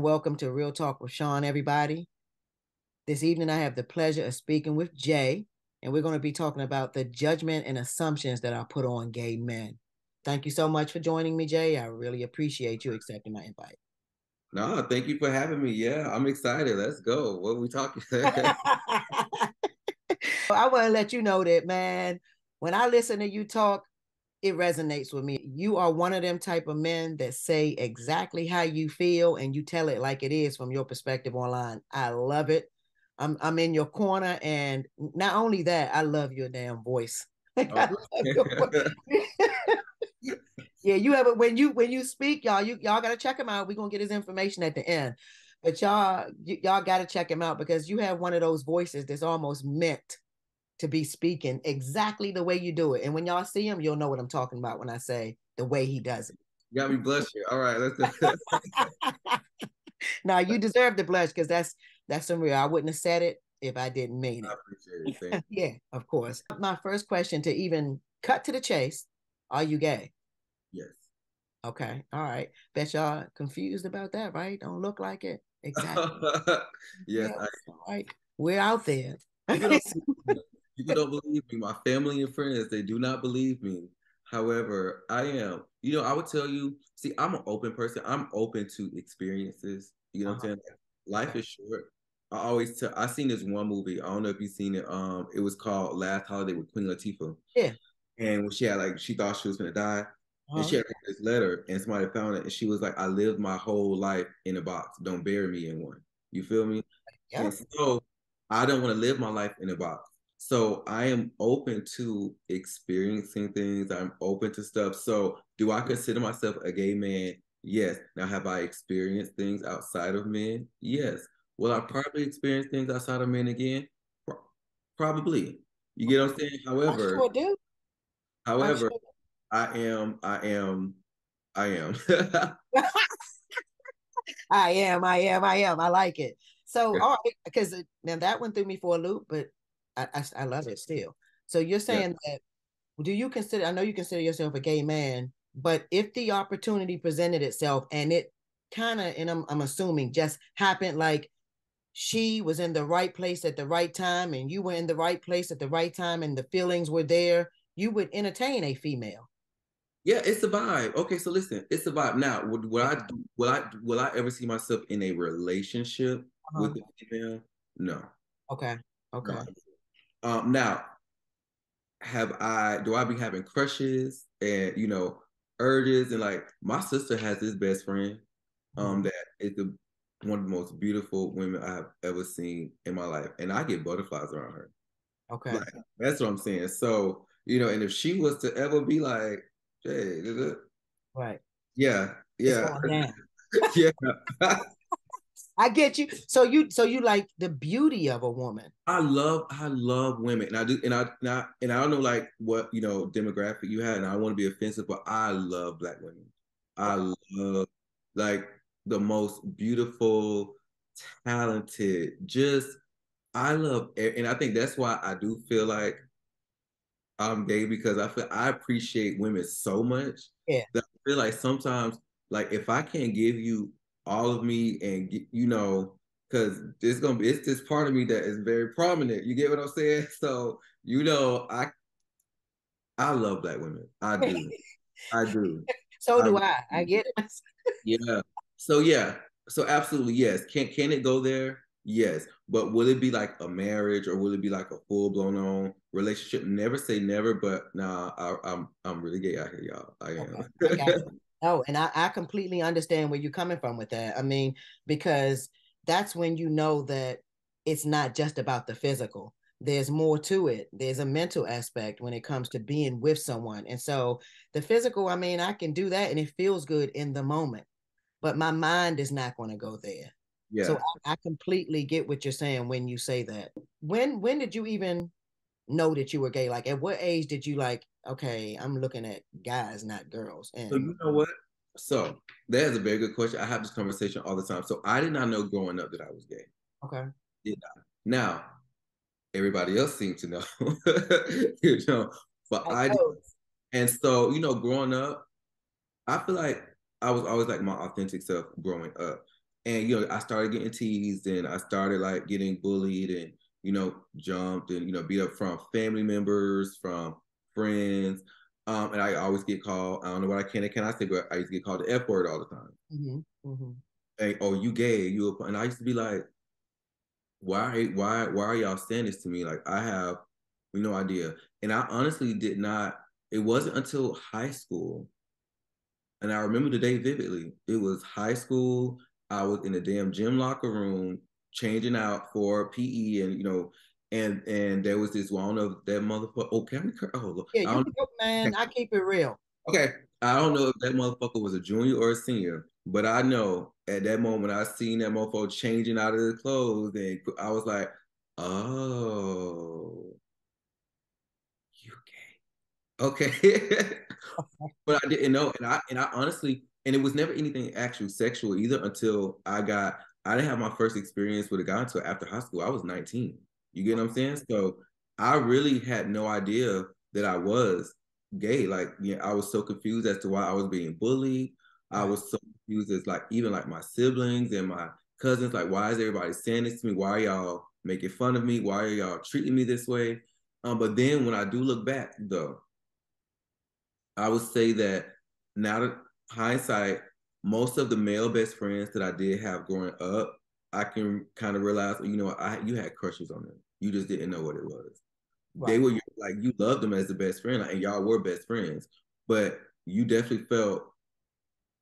welcome to Real Talk with Sean, everybody. This evening, I have the pleasure of speaking with Jay, and we're going to be talking about the judgment and assumptions that are put on gay men. Thank you so much for joining me, Jay. I really appreciate you accepting my invite. No, thank you for having me. Yeah, I'm excited. Let's go. What are we talking? I want to let you know that, man, when I listen to you talk, it resonates with me. You are one of them type of men that say exactly how you feel and you tell it like it is from your perspective online. I love it. I'm in your corner, and not only that, I love your damn voice. Like, I Oh. love your voice. Yeah, you have it when you speak, y'all gotta check him out. We're gonna get his information at the end. But y'all gotta check him out because you have one of those voices that's almost meant to be speaking exactly the way you do it. And when y'all see him, you'll know what I'm talking about when I say the way he does it. You got me blushing. All right, let's do it. Now you deserve to blush because that's some real. I wouldn't have said it if I didn't mean I it. appreciate it. Thank Yeah, of course. My first question to even cut to the chase: are you gay? you. Okay, all right. Bet y'all confused about that, right? Don't look like it. Exactly. Yes. Yes, Yeah, all right. We're out there. people don't people don't believe me. My family and friends, they do not believe me. However, I am. I would tell you, see, I'm an open person. I'm open to experiences. You know what I'm Uh-huh. saying? Life is short. I seen this one movie. I don't know if you've seen it. It was called Last Holiday with Queen Latifah. Yeah. And when she had she thought she was gonna die, and Uh-huh. she had this letter, and somebody found it, and she was like, "I lived my whole life in a box. Don't bury me in one." You feel me? And Yep. so I don't want to live my life in a box. So I am open to experiencing things. I'm open to stuff. So do I consider myself a gay man? Yes. Now, have I experienced things outside of men? Yes. Will I probably experience things outside of men again? Probably. You get what I'm saying? I sure do. I However, sure I am. I am. I like it. So, all right, because now that one threw me for a loop, but I love it still. So you're Yeah. saying that, do you consider, I know you consider yourself a gay man, but if the opportunity presented itself and it kind of, and I'm assuming just happened, like she was in the right place at the right time and you were in the right place at the right time and the feelings were there, you would entertain a female. Yeah, it's a vibe. Okay, so listen, it's a vibe. Now, will I ever see myself in a relationship Uh-huh. with a female? No. Okay. No. Okay. Now, do I be having crushes and urges, and like my sister has this best friend Mhm. that is one of the most beautiful women I have ever seen in my life, and I get butterflies around her. Okay. Like, that's what I'm saying. So, and if she was to ever be like, hey, Right. yeah, It's yeah, going down. yeah. I get you. So you like the beauty of a woman. I love women, and I do, and I don't know like what demographic you had, and I don't want to be offensive, but I love black women. I Okay. love like the most beautiful, talented, just I love, and I think that's why I do feel like I'm gay because I appreciate women so much Yeah. that I feel like sometimes, like if I can't give you all of me and because it's this part of me that is very prominent. You get what I'm saying? So I love black women. I do. I do. So I do really I. I do. get it. Yeah. So yeah. So absolutely yes. Can it go there? Yes. But will it be like a marriage or will it be like a full blown on relationship? Never say never, but nah, I'm really gay out here, y'all. I Okay. I got am. you. Oh, and I completely understand where you're coming from with that. I mean, because that's when you know that it's not just about the physical. There's more to it. There's a mental aspect when it comes to being with someone. And so the physical, I mean, I can do that and it feels good in the moment, but my mind is not going to go there. So Yeah. I completely get what you're saying when you say that. When did you even know that you were gay? Like at what age did you like, okay, I'm looking at guys, not girls? So And you know what? So that is a very good question. I have this conversation all the time. So I did not know growing up that I was gay. okay. Did not. Now everybody else seemed to know, but I I did. know. And so growing up, I feel like I was always like my authentic self growing up. And I started getting teased, and I started like getting bullied, and jumped, and beat up from family members, from friends. And I always get called, I don't know what I can and cannot say, but I used to get called the F word all the time. Mm-hmm. Mm-hmm. Hey, oh, you gay, and I used to be like, why are y'all saying this to me? Like, I have no idea. And I honestly did not, it wasn't until high school, and I remember the day vividly. It was high school. I was in the damn gym locker room changing out for PE, and and there was this one of that motherfucker. Oh, can we? Oh, Yeah, I you don't. can go, man. Okay. I keep it real. Okay, I don't know if that motherfucker was a junior or a senior, but I know at that moment I seen that motherfucker changing out of his clothes, and I was like, "Oh, you gay? Okay." But I didn't know, and I honestly, and it was never anything actual sexual either until I didn't have my first experience with a guy until after high school. I was 19. You get what I'm saying? So I really had no idea that I was gay. Like, I was so confused as to why I was being bullied. I Right. was so confused as like even like my siblings and my cousins, like, why is everybody saying this to me? Why are y'all making fun of me? Why are y'all treating me this way? But then when I do look back though, I would say that now that hindsight, most of the male best friends that I did have growing up, I can kind of realize, you had crushes on them. You just didn't know what it was. They Right. were like, you loved them as the best friend, and y'all were best friends, but you definitely felt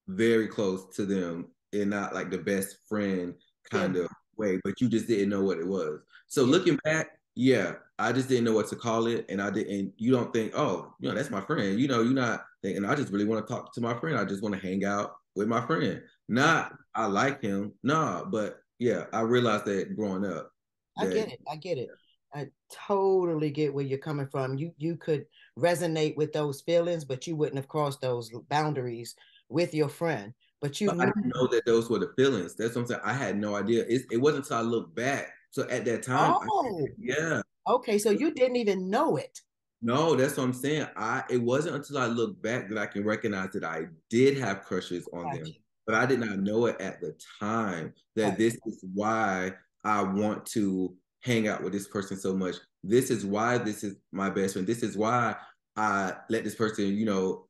very close to them in not like the best friend Yeah. kind of way, but you just didn't know what it was. So Yeah. looking back, yeah, I just didn't know what to call it. And I didn't, you don't think, oh, that's my friend. You're not thinking, I just really want to talk to my friend. I just want to hang out with my friend. Not, I like him. Nah, but yeah, I realized that growing up I that get it. I get it. I totally get where you're coming from. You could resonate with those feelings, but you wouldn't have crossed those boundaries with your friend. But you but I knew. didn't know that those were the feelings. That's what I'm saying. I had no idea. It wasn't until I looked back. So at that time, Oh, yeah. okay. So you didn't even know it. No, that's what I'm saying. It wasn't until I look back that I can recognize that I did have crushes on them, Gotcha. but I did not know it at the time that Right. this is why I want to hang out with this person so much. This is why this is my best friend. This is why I let this person,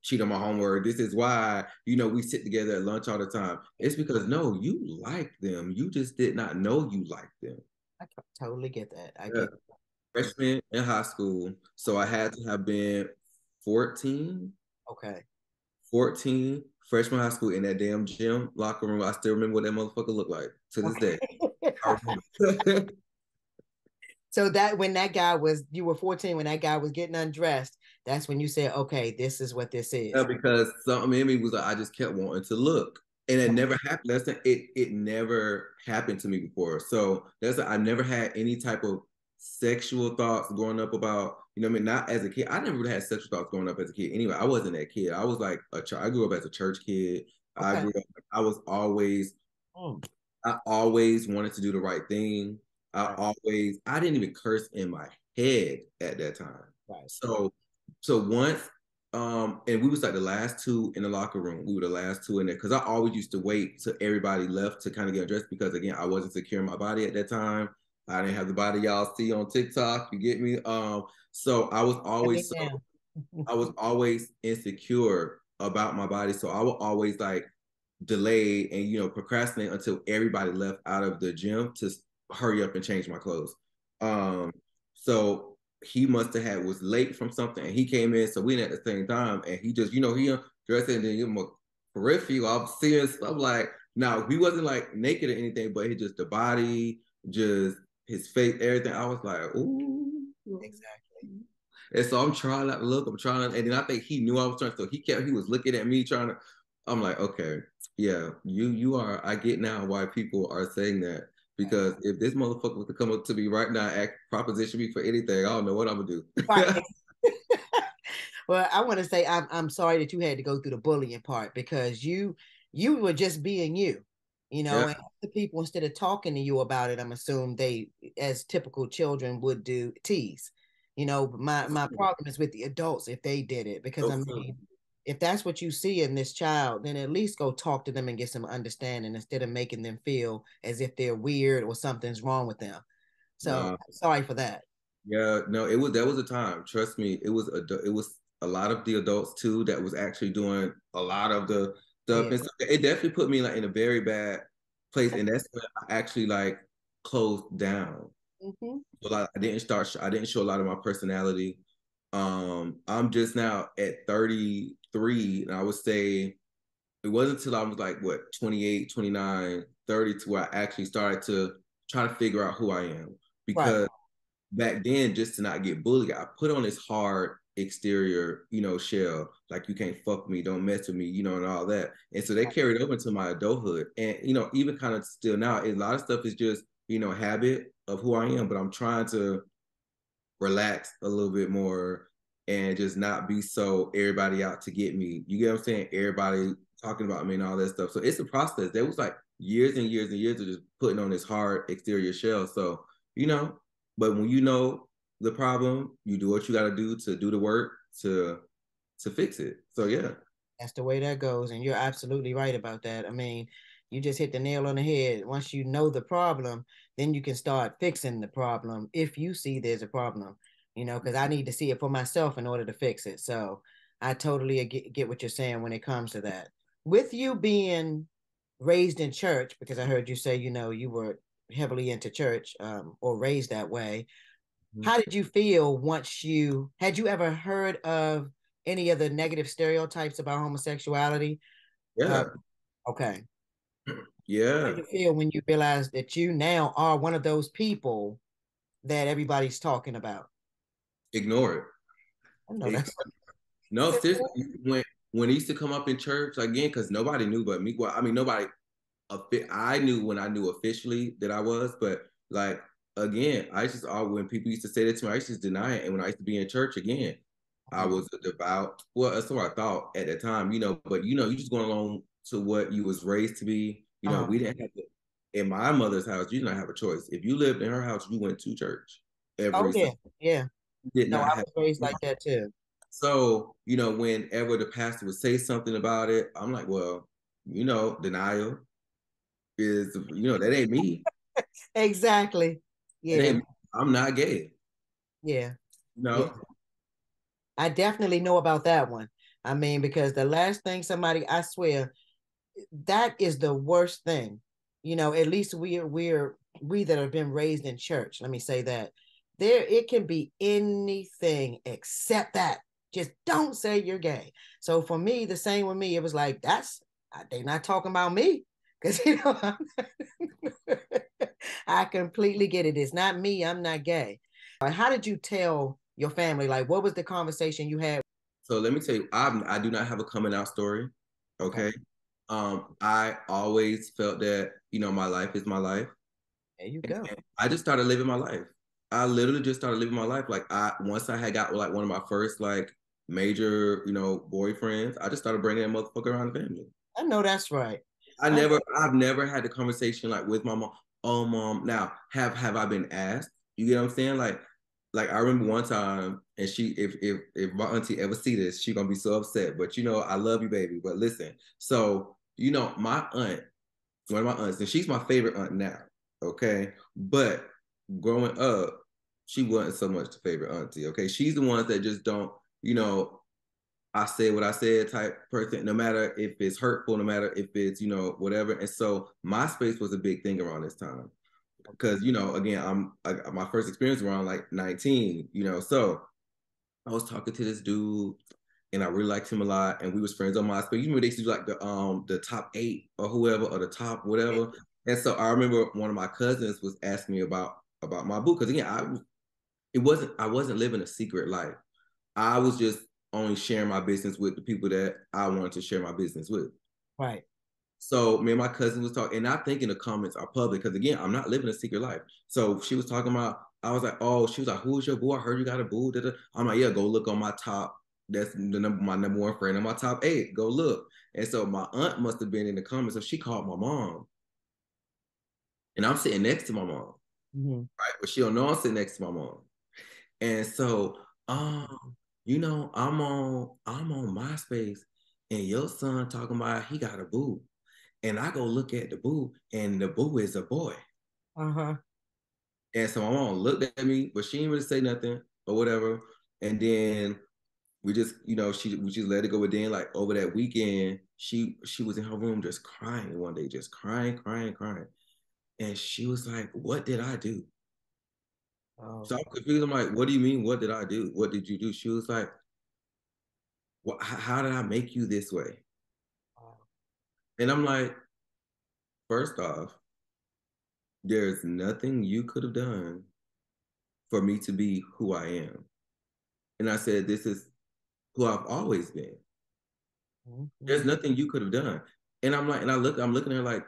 cheat on my homework. This is why, we sit together at lunch all the time. It's because no, you like them. You just did not know you liked them. I totally get that. I Yeah. get that. Freshman in high school. So I had to have been 14, Okay. 14, freshman high school in that damn gym locker room. I still remember what that motherfucker looked like to this day. Okay. I remember. So that when that guy was, you were 14, when that guy was getting undressed, that's when you said, okay, this is what this Yeah, is. because something in me was like, I just kept wanting to look. And it never happened. It never happened to me before. So I never had any type of sexual thoughts growing up about, what I mean, not as a kid. I never really had sexual thoughts growing up as a kid. Anyway, I wasn't that kid. I was like I grew up as a church kid. I Okay. grew up, I was always Mm, I always wanted to do the right thing. right. I didn't even curse in my head at that time. Right. So once, and we was like the last two in the locker room. We were the last two in there because I always used to wait till everybody left to kind of get dressed because again, I wasn't secure in my body at that time. I didn't have the body y'all see on TikTok. You get me? So Everything. I was always insecure about my body. So I would always like delay and procrastinate until everybody left out of the gym to hurry up and change my clothes. So he must have had was late from something and he came in, so we in at the same time and he just he dressed and then give him a peripheral. I'm seeing stuff like now he wasn't like naked or anything, but he just the body, just his face, everything. I was like, ooh. Exactly. And so I'm trying not to look. I'm trying to, and then I think he knew I was trying. So he was looking at me trying to. I'm like, okay, yeah, you are. I get now why people are saying that because if this motherfucker was to come up to me right now, act proposition me for anything, I don't know what I'm gonna do. Right. Well, I want to say I'm sorry that you had to go through the bullying part because you were just being you, Yeah, and the people instead of talking to you about it, I'm assuming they, as typical children would do, tease. But my problem is with the adults if they did it because no I fun. mean if that's what you see in this child, then at least go talk to them and get some understanding instead of making them feel as if they're weird or something's wrong with them. So No, sorry for that. yeah, no, it was, that was a time. Trust me, it was a lot of the adults too that was actually doing a lot of the stuff, Yeah. and so it definitely put me like in a very bad place, and that's when I actually like closed down. Mm-hmm. So I didn't show a lot of my personality. I'm just now at 33, and I would say it wasn't until I was like what 28, 29, 30 to where I actually started to try to figure out who I am. Right. Because back then, just to not get bullied, I put on this hard exterior, shell, like you can't fuck me, don't mess with me, and all that. And so they carried over into my adulthood. And, even kind of still now, a lot of stuff is just, habit of who I am, but I'm trying to relax a little bit more and just not be so everybody out to get me. You get what I'm saying? Everybody talking about me and all that stuff. So it's a process. There was like years and years and years of just putting on this hard exterior shell. So, but when you know the problem, you do what you got to do the work to fix it. So yeah. That's the way that goes. And you're absolutely right about that. I mean, you just hit the nail on the head. Once you know the problem, then you can start fixing the problem if you see there's a problem, because I need to see it for myself in order to fix it. So I totally get what you're saying when it comes to that. With you being raised in church, because I heard you say, you were heavily into church or raised that way. Mm-hmm. How did you feel once had you ever heard of any of the negative stereotypes about homosexuality? Uh, Yeah. okay. How did Yeah. you feel when you realized that you now are one of those people that everybody's talking about? Ignore I know it. that's No, seriously, when he used to come up in church again, because nobody knew but me. Well, I mean, nobody. I knew when I knew officially that I was, but like again, I just all when people used to say that to me, I used to just deny it. And when I used to be in church again, I was a devout. Well, that's what I thought at the time, But you just going along to what you was raised to be. uh-huh. We didn't have to. In my mother's house, you did not have a choice. If you lived in her house, you went to church Oh every yeah, Sunday. yeah. You did No, not I have. was raised like that too. So, whenever the pastor would say something about it, I'm like, well, denial is, that ain't me. Exactly. That Yeah, ain't me. I'm not gay. yeah, You yeah. know? I definitely know about that one. I mean, because the last thing I swear, that is the worst thing. At least we that have been raised in church. Let me say that it can be anything except that. Just don't say you're gay. So for me, the same with me. It was like they're not talking about me because I completely get it. It's not me. I'm not gay. How did you tell your family? Like, what was the conversation you had? So let me tell you, I do not have a coming out story. Okay, Okay. I always felt that, my life is my life. there you go. I just started living my life. I literally just started living my life. Like once I had got like one of my first like major, boyfriends, I just started bringing that motherfucker around the family. I know that's right. I I've never had the conversation like with my mom. Oh, mom. Now, have I been asked? You get what I'm saying? Like I remember one time, and if my auntie ever see this, she gonna be so upset. But I love you, baby. But listen, so my aunt, one of my aunts, and she's my favorite aunt now. Okay, but growing up, she wasn't so much the favorite auntie. Okay, she's the ones that just don't, you know, I said what I said type person, no matter if it's hurtful, no matter if it's, whatever. And so MySpace was a big thing around this time. Because, again, my first experience around like 19, so I was talking to this dude and I really liked him a lot. And we was friends on MySpace. You remember they used to do like the top 8 or whoever or the top whatever. And so I remember one of my cousins was asking me about my boo. Because again, I wasn't living a secret life. I was just only sharing my business with the people that I wanted to share my business with. right. So me and my cousin was talking, and I think in the comments are public because again, I'm not living a secret life. So she was talking about, I was like, oh, she was like, who is your boo? I heard you got a boo. Da-da. I'm like, yeah, go look on my top. That's my number one friend in my top 8. Go look. And so my aunt must have been in the comments. So she called my mom, and I'm sitting next to my mom, Mm-hmm. right? But she don't know I'm sitting next to my mom. And so, I'm on MySpace, and your son talking about he got a boo. And I go look at the boo, and the boo is a boy. Uh-huh. And so my mom looked at me, but she didn't really say nothing or whatever. And then we just, we just let it go. But then, like over that weekend, she was in her room just crying one day, just crying, crying, crying. And she was like, "What did I do?" Oh, So I'm confused. I'm like, "What do you mean? What did I do? What did you do?" She was like, How did I make you this way?" wow. And I'm like, first off, there's nothing you could have done for me to be who I am. And I said, this is who I've always been. Mm-hmm. There's nothing you could have done. And I'm like, I'm looking at her like,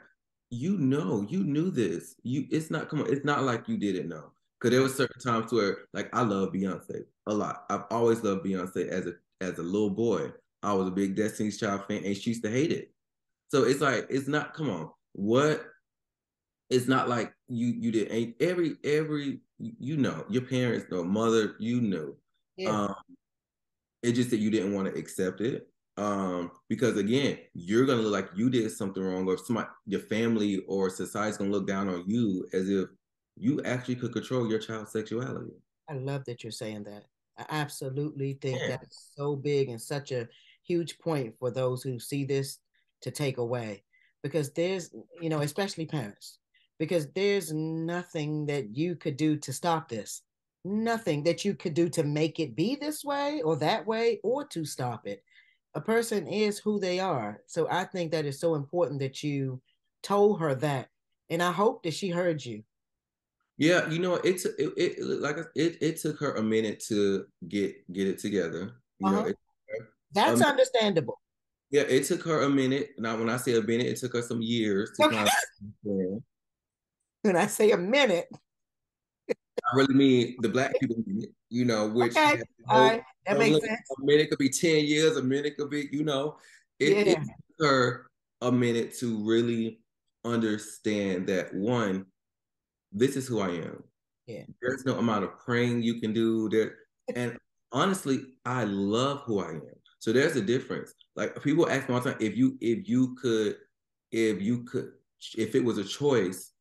you knew this. It's not, come on, it's not like you didn't know. Because there Right. was certain times where, like, I love Beyonce a lot. I've always loved Beyonce as a little boy. I was a big Destiny's Child fan, and she used to hate it. So it's like, it's not, come on, what? It's not like you did ain't every your parents know, mother, Yeah. Um, it's just that you didn't want to accept it. Because again, you're gonna look like you did something wrong, or somebody, your family or society's gonna look down on you as if you actually could control your child's sexuality. I love that you're saying that. I absolutely think Yeah. that's so big and such a huge point for those who see this to take away. Because there's, especially parents, because there's nothing that you could do to stop this. Nothing that you could do to make it be this way or that way or to stop it. A person is who they are. So I think that is so important that you told her that. And I hope that she heard you. Yeah, it took her a minute to get it together. Uh-huh. Um, That's understandable. yeah, it took her a minute. Now, when I say a minute, it took her some years to Okay. kind of understand. When I say a minute, I really mean the black people minute, which okay, has a all right, whole, that makes look, sense. a minute could be 10 years, a minute could be, it Yeah, took her a minute to really understand that one, this is who I am. yeah, There's no amount of praying you can do there. And honestly, I love who I am. So there's a difference. Like people ask me all the time, if you could, if it was a choice,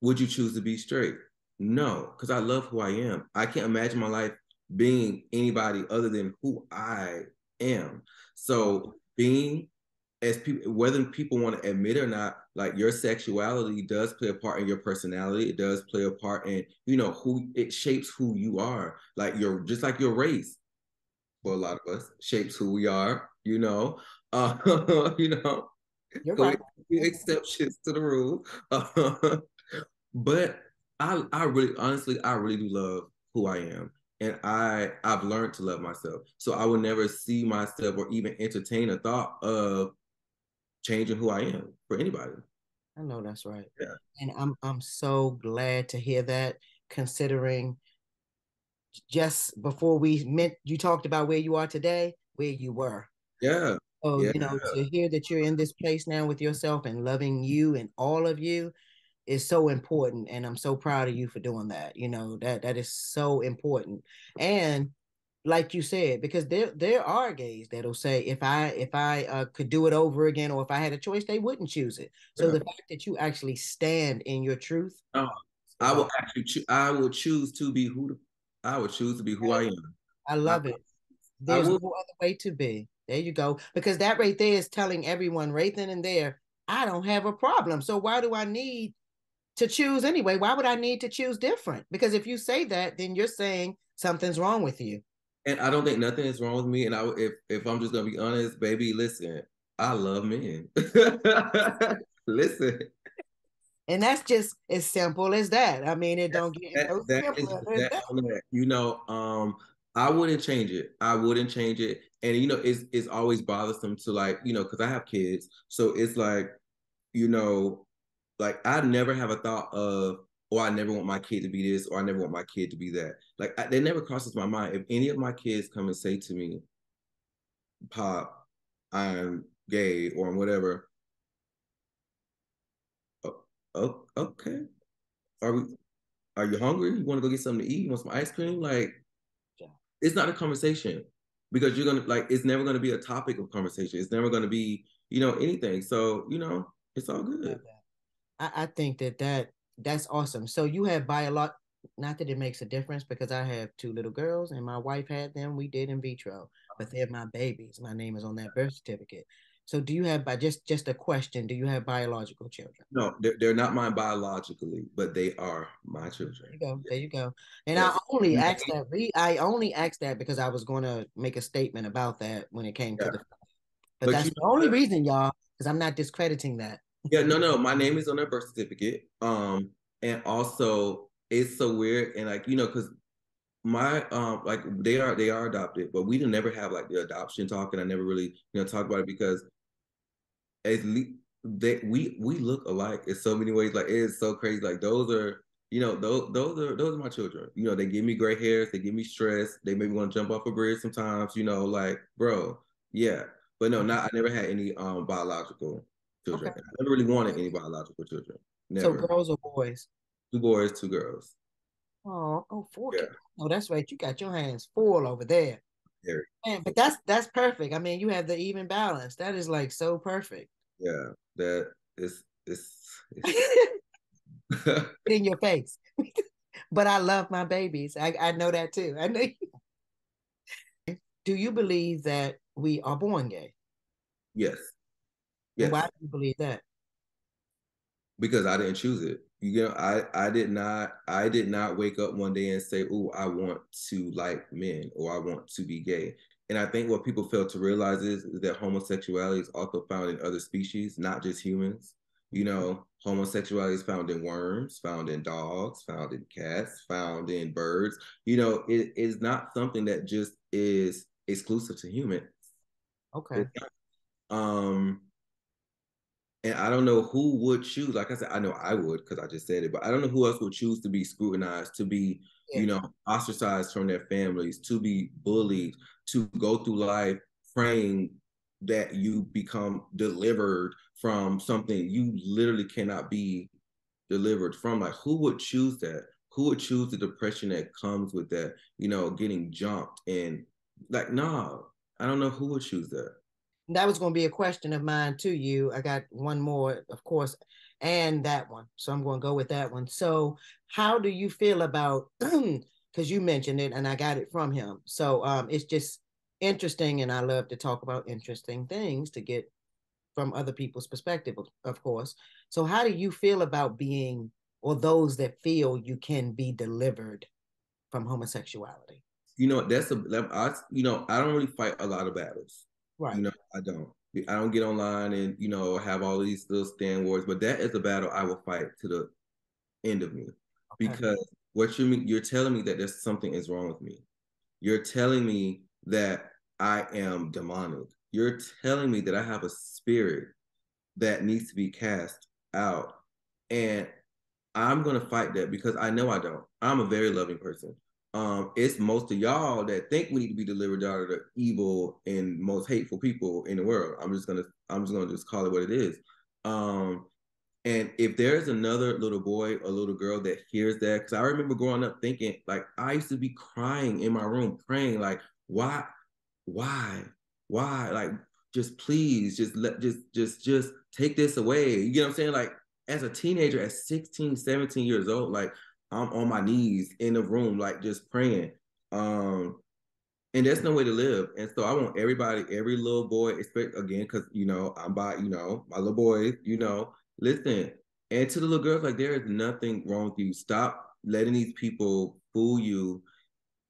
would you choose to be straight? No, because I love who I am. I can't imagine my life being anybody other than who I am. wow. So being as people, whether people want to admit it or not, like your sexuality does play a part in your personality. It does play a part in, who it shapes who you are. Like your just like your race for a lot of us shapes who we are. You know, You're go right. exceptions to the rule. But I really honestly I really do love who I am. And I've learned to love myself. So I will never see myself or even entertain a thought of changing who I am for anybody. I know that's right, Yeah. and I'm so glad to hear that. Considering just before we met, you talked about where you are today, where you were. Yeah. So Yeah. to hear that you're in this place now with yourself and loving you and all of you is so important, and I'm so proud of you for doing that. That is so important. And like you said, because there are gays that'll say if I could do it over again, or if I had a choice, they wouldn't choose it. So Yeah. the fact that you actually stand in your truth Uh, is all. I will choose to be I would choose to be who I Right. am. I I, love it. I There's no will. other way to be. There you go. Because that right there is telling everyone right then and there, I don't have a problem. So why do I need to choose anyway? Why would I need to choose different? Because if you say that, then you're saying something's wrong with you. And I don't think nothing is wrong with me. And if I'm just gonna be honest, baby, listen, I love men. Listen, And that's just as simple as that. I mean, it don't get no that is simpler than that that. on that. I wouldn't change it. I wouldn't change it. And it's always bothersome to, like, because I have kids. So it's like, you know, like I never have a thought of, or I never want my kid to be this, or I never want my kid to be that. Like that never crosses my mind. If any of my kids come and say to me, "Pop, I'm gay," or whatever, oh, oh, okay. Are we? Are you hungry? You want to go get something to eat? You want some ice cream? Like, Yeah. it's not a conversation. because you're gonna like it's never gonna be a topic of conversation. It's never gonna be, anything. So, it's all good. I think that's awesome. So you have biological, not that it makes a difference because I have two little girls and my wife had them. We did in vitro, but they're my babies. My name is on that birth certificate. So do you have by just a question? Do you have biological children? No, they're not mine biologically, but they are my children. There you go. There you go. And Yes. I only asked that because I was going to make a statement about that when it came to Yeah. the. But But that's the only reason, y'all, because I'm not discrediting that. yeah, no. My name is on their birth certificate. And also it's so weird, and like, because my like they are adopted, but we didn't never have like the adoption talk, and I never really, talk about it because at least we look alike in so many ways. Like, it is so crazy. Like, those are, those are my children. They give me gray hairs, they give me stress, they make me want to jump off a bridge sometimes, like, bro, yeah. But no, not I never had any biological children. Okay. I never really wanted any biological children. So Never. girls or boys? Two boys, two girls. Oh, four Yeah. kids. Oh, that's right. You got your hands full over there. Very. Man, but that's perfect. I mean, you have the even balance. That is like so perfect. Yeah. That is it's In your face. But I love my babies. I know that too. I know. Do you believe that we are born gay? yes. And why Yes. do you believe that? Because I didn't choose it. I did not wake up one day and say, "Oh, I want to like men or I want to be gay." And I think what people fail to realize is that homosexuality is also found in other species, not just humans. Homosexuality is found in worms, found in dogs, found in cats, found in birds. It is not something that just is exclusive to humans. Okay. Um, and I don't know who would choose. Like I said, I know I would because I just said it, but I don't know who else would choose to be scrutinized, to be, Yeah. ostracized from their families, to be bullied, to go through life praying that you become delivered from something you literally cannot be delivered from. Like, who would choose that? Who would choose the depression that comes with that, getting jumped and like, nah, I don't know who would choose that. That was going to be a question of mine to you. I got one more, of course, and that one. So I'm going to go with that one. So, how do you feel about, because you mentioned it and I got it from him. So, it's just interesting. And I love to talk about interesting things to get from other people's perspective, of course. So, how do you feel about being, or those that feel you can be delivered from homosexuality? I don't really fight a lot of battles. Right. I don't. I don't get online and have all these little stand wars, but that is a battle I will fight to the end of me, Okay. because what you mean, you're telling me that there's something is wrong with me. You're telling me that I am demonic. You're telling me that I have a spirit that needs to be cast out, and I'm gonna fight that because I know I don't. I'm a very loving person. It's most of y'all that think we need to be delivered out of the evil and most hateful people in the world. I'm just gonna just call it what it is. Um, and if there's another little boy or little girl that hears that, because I remember growing up thinking, like, I used to be crying in my room, praying, like, why, why, like, just please, just take this away. You get what I'm saying? Like, as a teenager, at 16, 17 years old, like, I'm on my knees in the room, like, just praying. Um, and there's no way to live. And so I want everybody, every little boy, expect again, because I'm by, my little boys, listen. And to the little girls, like, there is nothing wrong with you. Stop letting these people fool you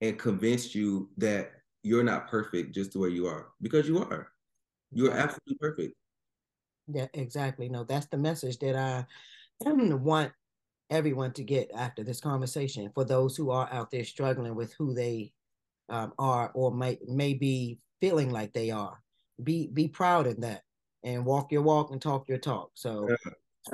and convince you that you're not perfect just the way you are, because you are. You're Right. absolutely perfect. Yeah, exactly. No, that's the message that I want everyone to get after this conversation, for those who are out there struggling with who they are, or may be feeling like they are. Be proud of that and walk your walk and talk your talk. So Yeah.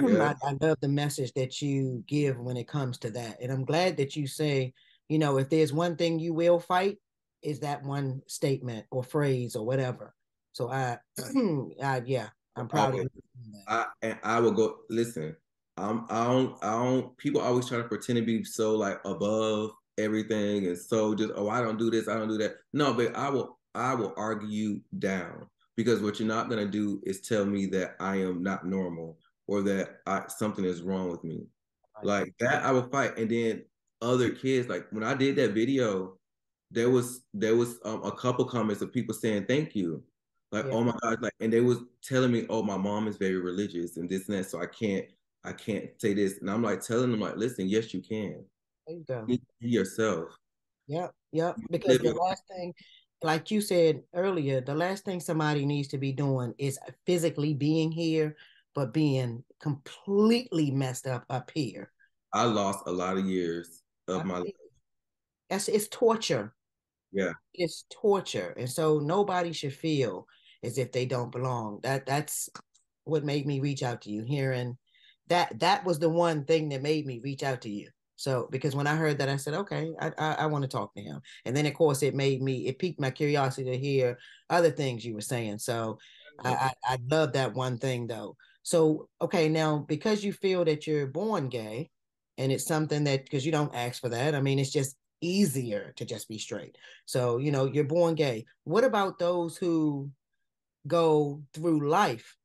Yeah. I love the message that you give when it comes to that. And I'm glad that you say, if there's one thing you will fight, is that one statement or phrase or whatever. So yeah, I'm proud of Always. you. I will go listen. I don't people always try to pretend to be so like above everything and so just, oh, I don't do this, I don't do that. No, but I will argue you down because what you're not going to do is tell me that I am not normal or that something is wrong with me. Right. Like that, I will fight. And then other kids, like when I did that video, there was a couple comments of people saying thank you, like Yeah. oh my god, like and they was telling me oh my mom is very religious and this and that, so I can't say this, and I'm like telling them like listen, yes you can, There you go. be yourself. Yep. Yep. You Because live the your last thing, like you said earlier, the last thing somebody needs to be doing is physically being here, but being completely messed up here. I lost a lot of years of I my life. believe it's torture. Yeah, It's torture, and so nobody should feel as if they don't belong. That's what made me reach out to you. Hearing that was the one thing that made me reach out to you. So because when I heard that, I said, okay, I want to talk to him. And then of course it piqued my curiosity to hear other things you were saying. So I love that one thing though. So okay, now because you feel that you're born gay, and it's something that because you don't ask for that. I mean, it's just easier to just be straight. So, you're born gay. What about those who go through life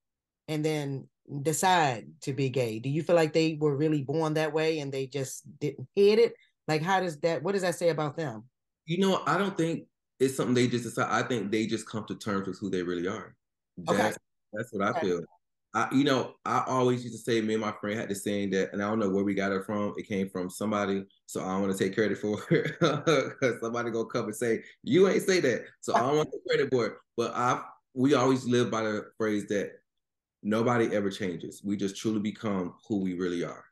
and then decide to be gay? Do you feel like they were really born that way and they just didn't hit it? Like, what does that say about them? I don't think it's something they just decide. I think they just come to terms with who they really are. Okay. That's what I Okay. feel. I always used to say, me and my friend had this saying that, and I don't know where we got it from. It came from somebody, so I don't want to take credit for it because somebody gonna come and say you ain't say that. So I don't want to take credit for it. But we always live by the phrase that nobody ever changes. We just truly become who we really are.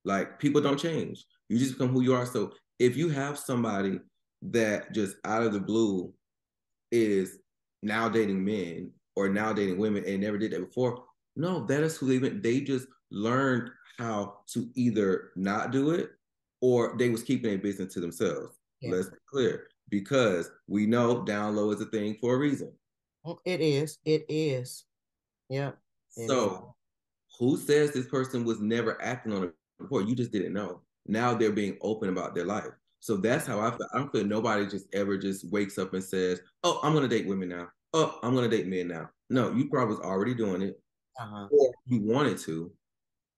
Like people don't change. You just become who you are. So if you have somebody that just out of the blue is now dating men or now dating women and never did that before, no, that is who they've been. They just learned how to either not do it or they was keeping their business to themselves. Yeah. Let's be clear. Because we know down low is a thing for a reason. It is. It is. Yeah. It is. So who says this person was never acting on it before? You just didn't know. Now they're being open about their life. So that's how I feel. I don't feel nobody just ever just wakes up and says, "Oh, I'm gonna date women now. Oh, I'm gonna date men now." No, you probably was already doing it, Uh-huh. or you wanted to,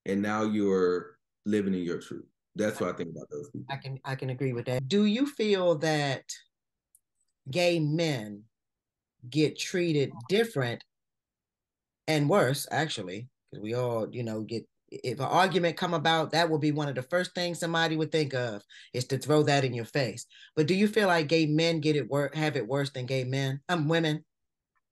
and now you're living in your truth. That's what I think about those people. I can agree with that. Do you feel that gay men get treated different and worse actually, because we all get, if an argument come about, that will be one of the first things somebody would think of, is to throw that in your face. But do you feel like gay men have it worse than gay men, women?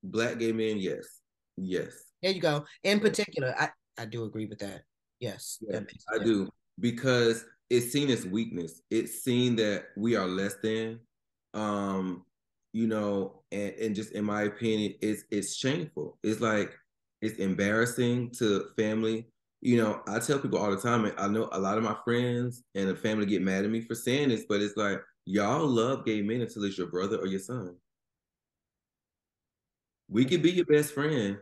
Black gay men, yes, yes. There you go. In particular, I do agree with that. Yes, Yeah, that makes a I difference. do because it's seen as weakness. It's seen that we are less than, um, and just in my opinion, it's shameful. It's like it's embarrassing to family. I tell people all the time, and I know a lot of my friends and the family get mad at me for saying this, but it's like y'all love gay men until it's your brother or your son. We could be your best friend,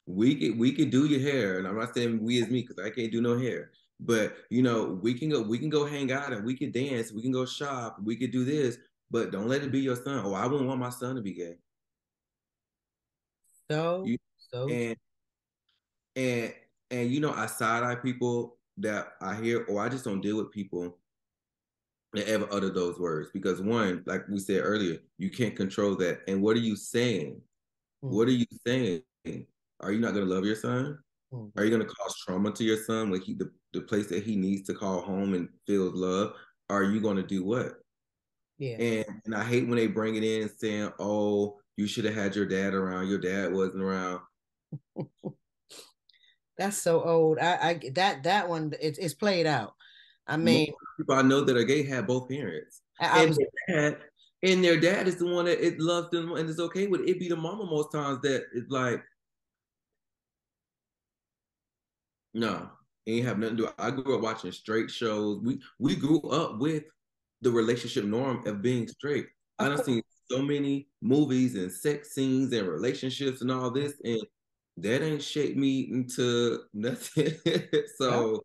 we could do your hair, and I'm not saying we as me because I can't do no hair. But we can go hang out and we can dance, we can go shop, we could do this, but don't let it be your son. Oh, I wouldn't want my son to be gay. So You so and and I side eye people that I hear, or I just don't deal with people that ever utter those words because one, like we said earlier, you can't control that. And what are you saying? What are mhm, you saying? Are you not gonna love your son? Are you mhm. going to cause trauma to your son when the place that he needs to call home and feel love? Are you going to do what? Yeah. And I hate when they bring it in saying, "Oh, you should have had your dad around. Your dad wasn't around." That's so old. That one, it's played out. I Most mean, people I know that are gay have both parents, I and was their dad is the one that it loves them and is okay with it. It be the mama most times that it's like, no, it ain't have nothing to do. I grew up watching straight shows. We grew up with the relationship norm of being straight. I of done course. seen so many movies and sex scenes and relationships and all this, and that ain't shaped me into nothing. Yeah. So,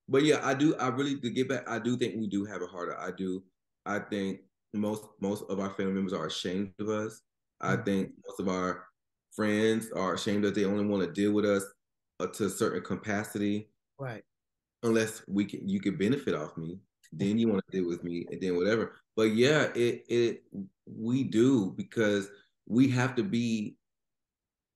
but yeah, I do. I really to get back. I do think we do have a harder. I do. I think most of our family members are ashamed of us. I think most of our friends are ashamed that they only want to deal with us to a certain capacity. Right. Unless you can benefit off me, then you want to deal with me, and then whatever. But yeah, it we do, because we have to be.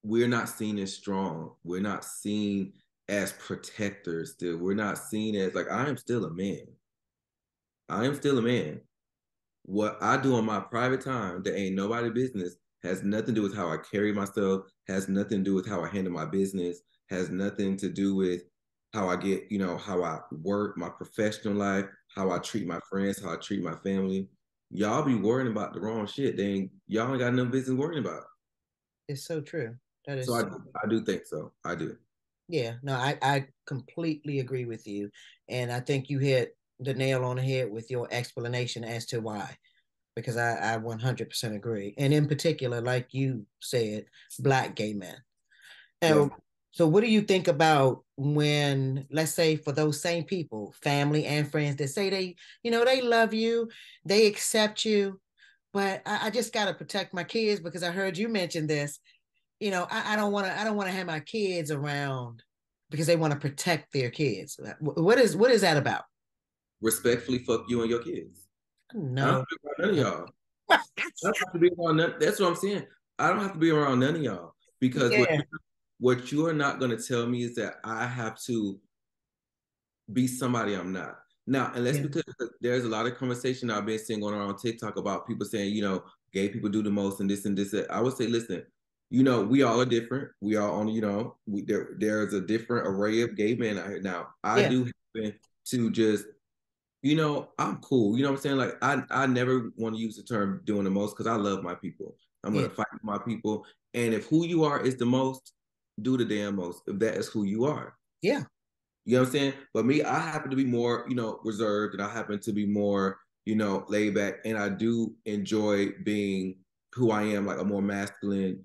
We're not seen as strong. We're not seen as protectors. Still, we're not seen as like, I am still a man. I am still a man. What I do on my private time that ain't nobody business has nothing to do with how I carry myself, has nothing to do with how I handle my business, has nothing to do with how I get, how I work, my professional life, how I treat my friends, how I treat my family. Y'all be worrying about the wrong shit. Y'all ain't got no business worrying about. It's so true. That So is so I do think so. I do. Yeah, no, I completely agree with you. And I think you hit the nail on the head with your explanation as to why, because I 100% agree. And in particular, like you said, Black gay men. Yeah. And so, what do you think about when, let's say, for those same people, family and friends that say they love you, they accept you, but I just got to protect my kids because I heard you mention this. I don't want to have my kids around because they want to protect their kids. What is that about? Respectfully, fuck you and your kids. I don't have No. to be around none of y'all. I don't have to be around none. That's what I'm saying. I don't have to be around none of y'all, because Yeah, what you are not going to tell me is that I have to be somebody I'm not. Now, and let's yeah, be clear, because there's a lot of conversation I've been seeing going around TikTok about people saying, gay people do the most and this and this. I would say, listen, we all are different. We all only, there's a different array of gay men out here. Now, I yeah, do happen to just, I'm cool. You know what I'm saying? Like, I never want to use the term doing the most, because I love my people. I'm yeah, going to fight for my people. And if who you are is the most, do the damn most, if that is who you are. yeah. You know what I'm saying? But me, I happen to be more, reserved, and I happen to be more, laid back. And I do enjoy being who I am, like a more masculine,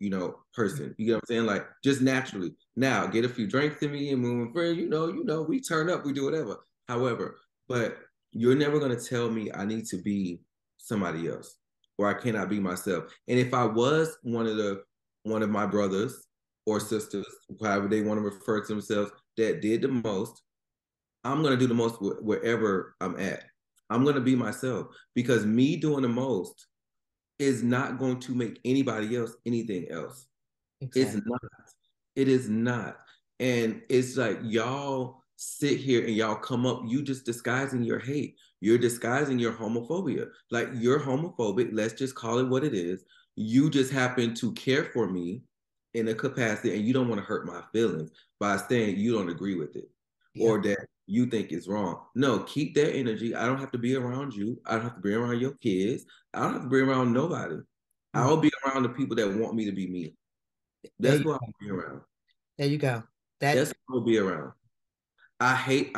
person. You know what I'm saying? Like, just naturally. Now, get a few drinks to me and moving friends, we turn up, we do whatever. However, but you're never gonna tell me I need to be somebody else, or I cannot be myself. And if I was one of my brothers or sisters, however they want to refer to themselves, that did the most, I'm going to do the most wherever I'm at. I'm going to be myself, because me doing the most is not going to make anybody else anything else. It's Exactly. not. It is not. And it's like, y'all sit here and y'all come up, you just disguising your hate. You're disguising your homophobia. Like, you're homophobic. Let's just call it what it is. You just happen to care for me in a capacity, and you don't want to hurt my feelings by saying you don't agree with it, Yeah. or that you think it's wrong. No, keep that energy. I don't have to be around you. I don't have to be around your kids. I don't have to be around nobody. Mm. I'll be around the people that want me to be me. There That's you who I'll go. be around. There you go. That That's who I'll be around. I hate.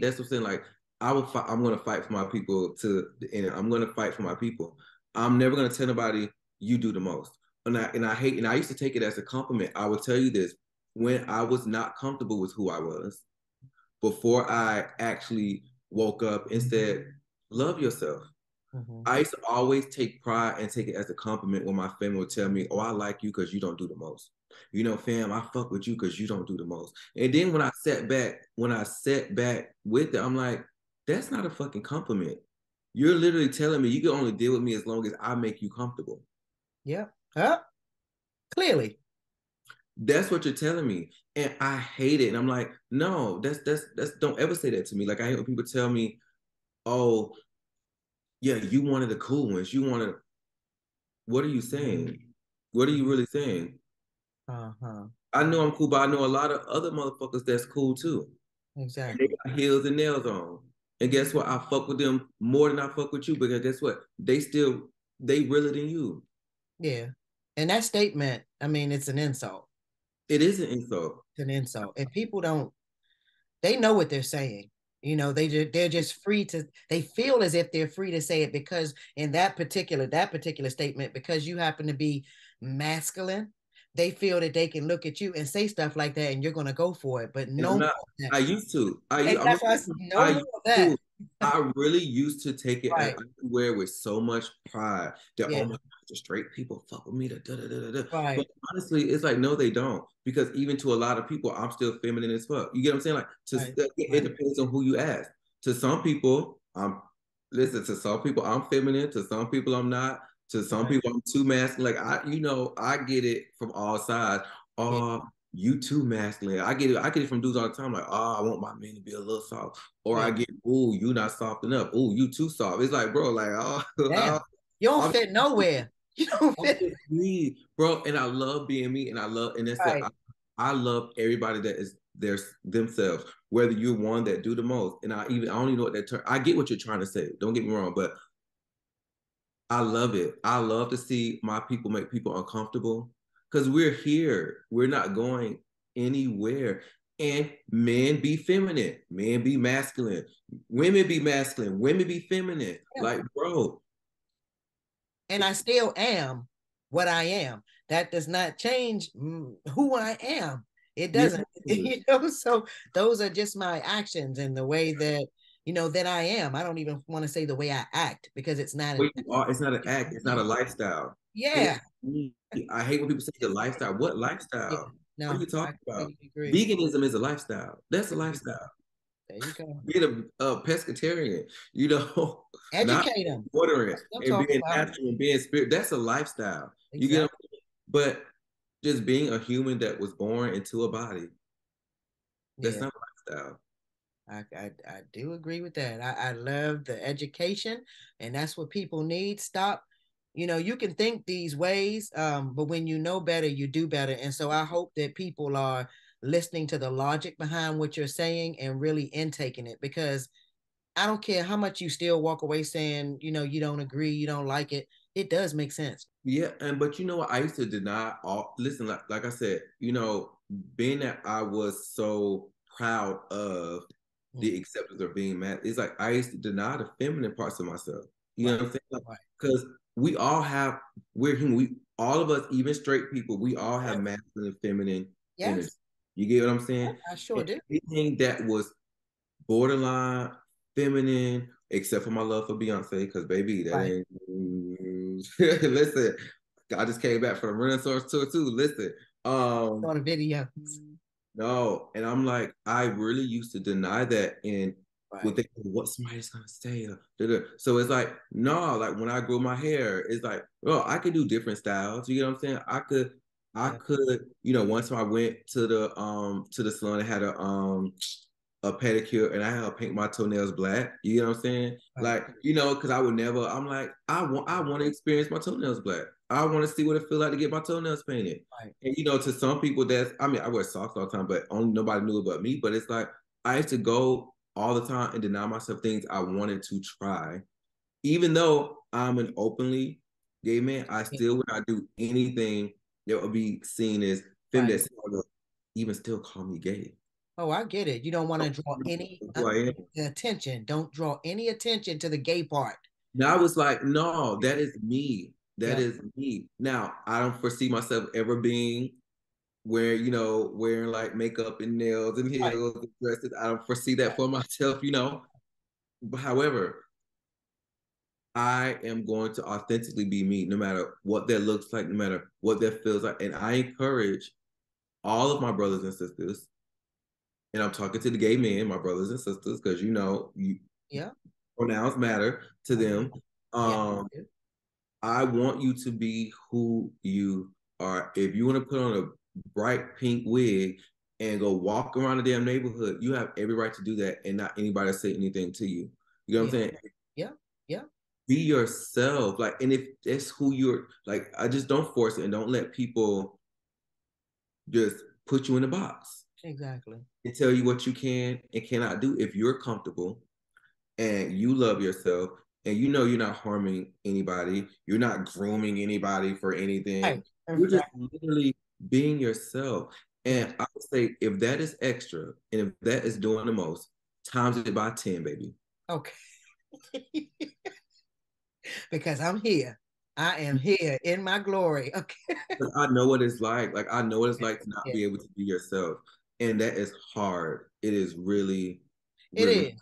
That's what I'm saying. Like, I will fight. I'm gonna fight for my people to the end. I'm gonna fight for my people. I'm never gonna tell nobody you do the most. And I hate. And I used to take it as a compliment. I would tell you this: when I was not comfortable with who I was, before I actually woke up and said, "Love yourself." Mhm. I used to always take pride and take it as a compliment when my family would tell me, "Oh, I like you because you don't do the most." Fam, I fuck with you because you don't do the most. And then when I sat back with it, I'm like, that's not a fucking compliment. You're literally telling me you can only deal with me as long as I make you comfortable. Yeah. Clearly. That's what you're telling me. And I hate it. And I'm like, no, that's don't ever say that to me. Like, I hate when people tell me, oh, yeah, you wanted the cool ones. You wanted, what are you saying? What are you really saying? Uh-huh. I know I'm cool, but I know a lot of other motherfuckers that's cool too. And they Exactly. got heels and nails on. And guess what? I fuck with them more than I fuck with you, because guess what? They realer than you. Yeah. And that statement, I mean, it's an insult. It is an insult. It's an insult. And people don't, they know what they're saying. They're just free to, they feel as if they're free to say it because in that particular statement, because you happen to be masculine, they feel that they can look at you and say stuff like that and you're going to go for it. But And no I'm more not. of that. I used to. And I'm that's gonna why tell you, no I more used of to. that. I really used to take it as Right. I wear with so much pride that oh Yeah. my God, the straight people fuck with me. Da, da, da, da, da. But Right. honestly, it's like no, they don't. Because even to a lot of people, I'm still feminine as fuck. You get what I'm saying? Like Right. it Right. depends on who you ask. To some people, I'm listen. To some people, I'm feminine. To some people, I'm not. To some Right. people, I'm too masculine. Like I get it from all sides. Yeah. Oh, you too masculine. I get it. I get it from dudes all the time. Like, oh, I want my men to be a little soft. Or Yeah. I get, ooh, you not soft enough. Ooh, you too soft. It's like, bro, like, oh, Damn. You don't I'm, fit nowhere. You don't I'm fit. just me, bro. And I love being me, and I love, and that's it. Right. I love everybody that is their themselves. Whether you're one that do the most, and I don't even know what that term. I get what you're trying to say. Don't get me wrong, but I love it. I love to see my people make people uncomfortable because we're here. We're not going anywhere. And men be feminine, men be masculine, women be feminine. Yeah. Like, bro, And I still am what I am. That does not change who I am. It yeah, doesn't, you know. So those are just my actions and the way that that I am. I don't even want to say the way I act because it's not an what you are, it's not an it's act, it's not a me. lifestyle. And Yeah. it's me. I hate when people say the lifestyle. What Yeah. lifestyle? What are No, you I talking about? completely agree. Veganism is a lifestyle. That's a lifestyle. There you go. Being a pescatarian, not Educate them. watering That's what I'm and talking being about. natural and being spirit. That's a lifestyle. You get, Exactly. but just being a human that was born into a body, that's Yeah. not a lifestyle. I do agree with that. I love the education, and that's what people need. Stop. You can think these ways, but when you know better, you do better. And so I hope that people are listening to the logic behind what you're saying and really intaking it because I don't care how much you still walk away saying, you don't agree, you don't like it. It does make sense. Yeah, and but you know what? I used to deny all. Listen, like I said, being that I was so proud of the Mm. acceptance of being mad, it's like I used to deny the feminine parts of myself. You know Right. what I'm saying? Like, Right. because we all have, we're human. We all of us, even straight people, we all have Yes. masculine and feminine energy. Yes. You get what I'm saying? I sure And do. anything that was borderline feminine, except for my love for Beyonce, because baby, that Right. ain't. Listen, I just came back from the Renaissance tour too. Listen, um, On a video. no, and I'm like, I really used to deny that and would Right. think what somebody's gonna say. So it's like, no, like when I grow my hair, it's like, well, I could do different styles. You know what I'm saying? I Yeah. could, one time I went to the salon and had a pedicure and I had to paint my toenails black. You know what I'm saying? Right. Like, because I would never, I'm like, I want to experience my toenails black. I want to see what it feel like to get my toenails painted. Right. And to some people I mean, I wear socks all the time, but only nobody knew about me. But it's like I used to go all the time and deny myself things I wanted to try. Even though I'm an openly gay man, I Yeah. still would not do anything that would be seen as Right. feminist or even still call me gay. Oh, I get it. You don't want to draw any Who I am. attention. Don't draw any attention to the gay part. Now I was like, no, that is me. That Yeah. is me. Now I don't foresee myself ever being wearing like makeup and nails and Right. heels and dresses. I don't foresee that Right. for myself. But however, I am going to authentically be me, no matter what that looks like, no matter what that feels like. And I encourage all of my brothers and sisters, and I'm talking to the gay men, my brothers and sisters, because Yeah. pronouns matter to I them. do. Yeah. Um, I want you to be who you are. If you want to put on a bright pink wig and go walk around the damn neighborhood, you have every right to do that and not anybody say anything to you. You know what Yeah. I'm saying? Yeah. Yeah. Be yourself. Like, and if that's who you're, like, I just don't force it and don't let people just put you in a box Exactly. and tell you what you can and cannot do. If you're comfortable and you love yourself and you're not harming anybody, you're not grooming anybody for anything, Right. you're just Right. literally being yourself. Yeah. And I would say if that is extra and if that is doing the most, times it by 10, baby. Okay. Because I'm here. I am here in my glory. Okay. I know what it's like. Like I know what it's like to not Yeah. be able to be yourself. And that is hard. It is really, It really is.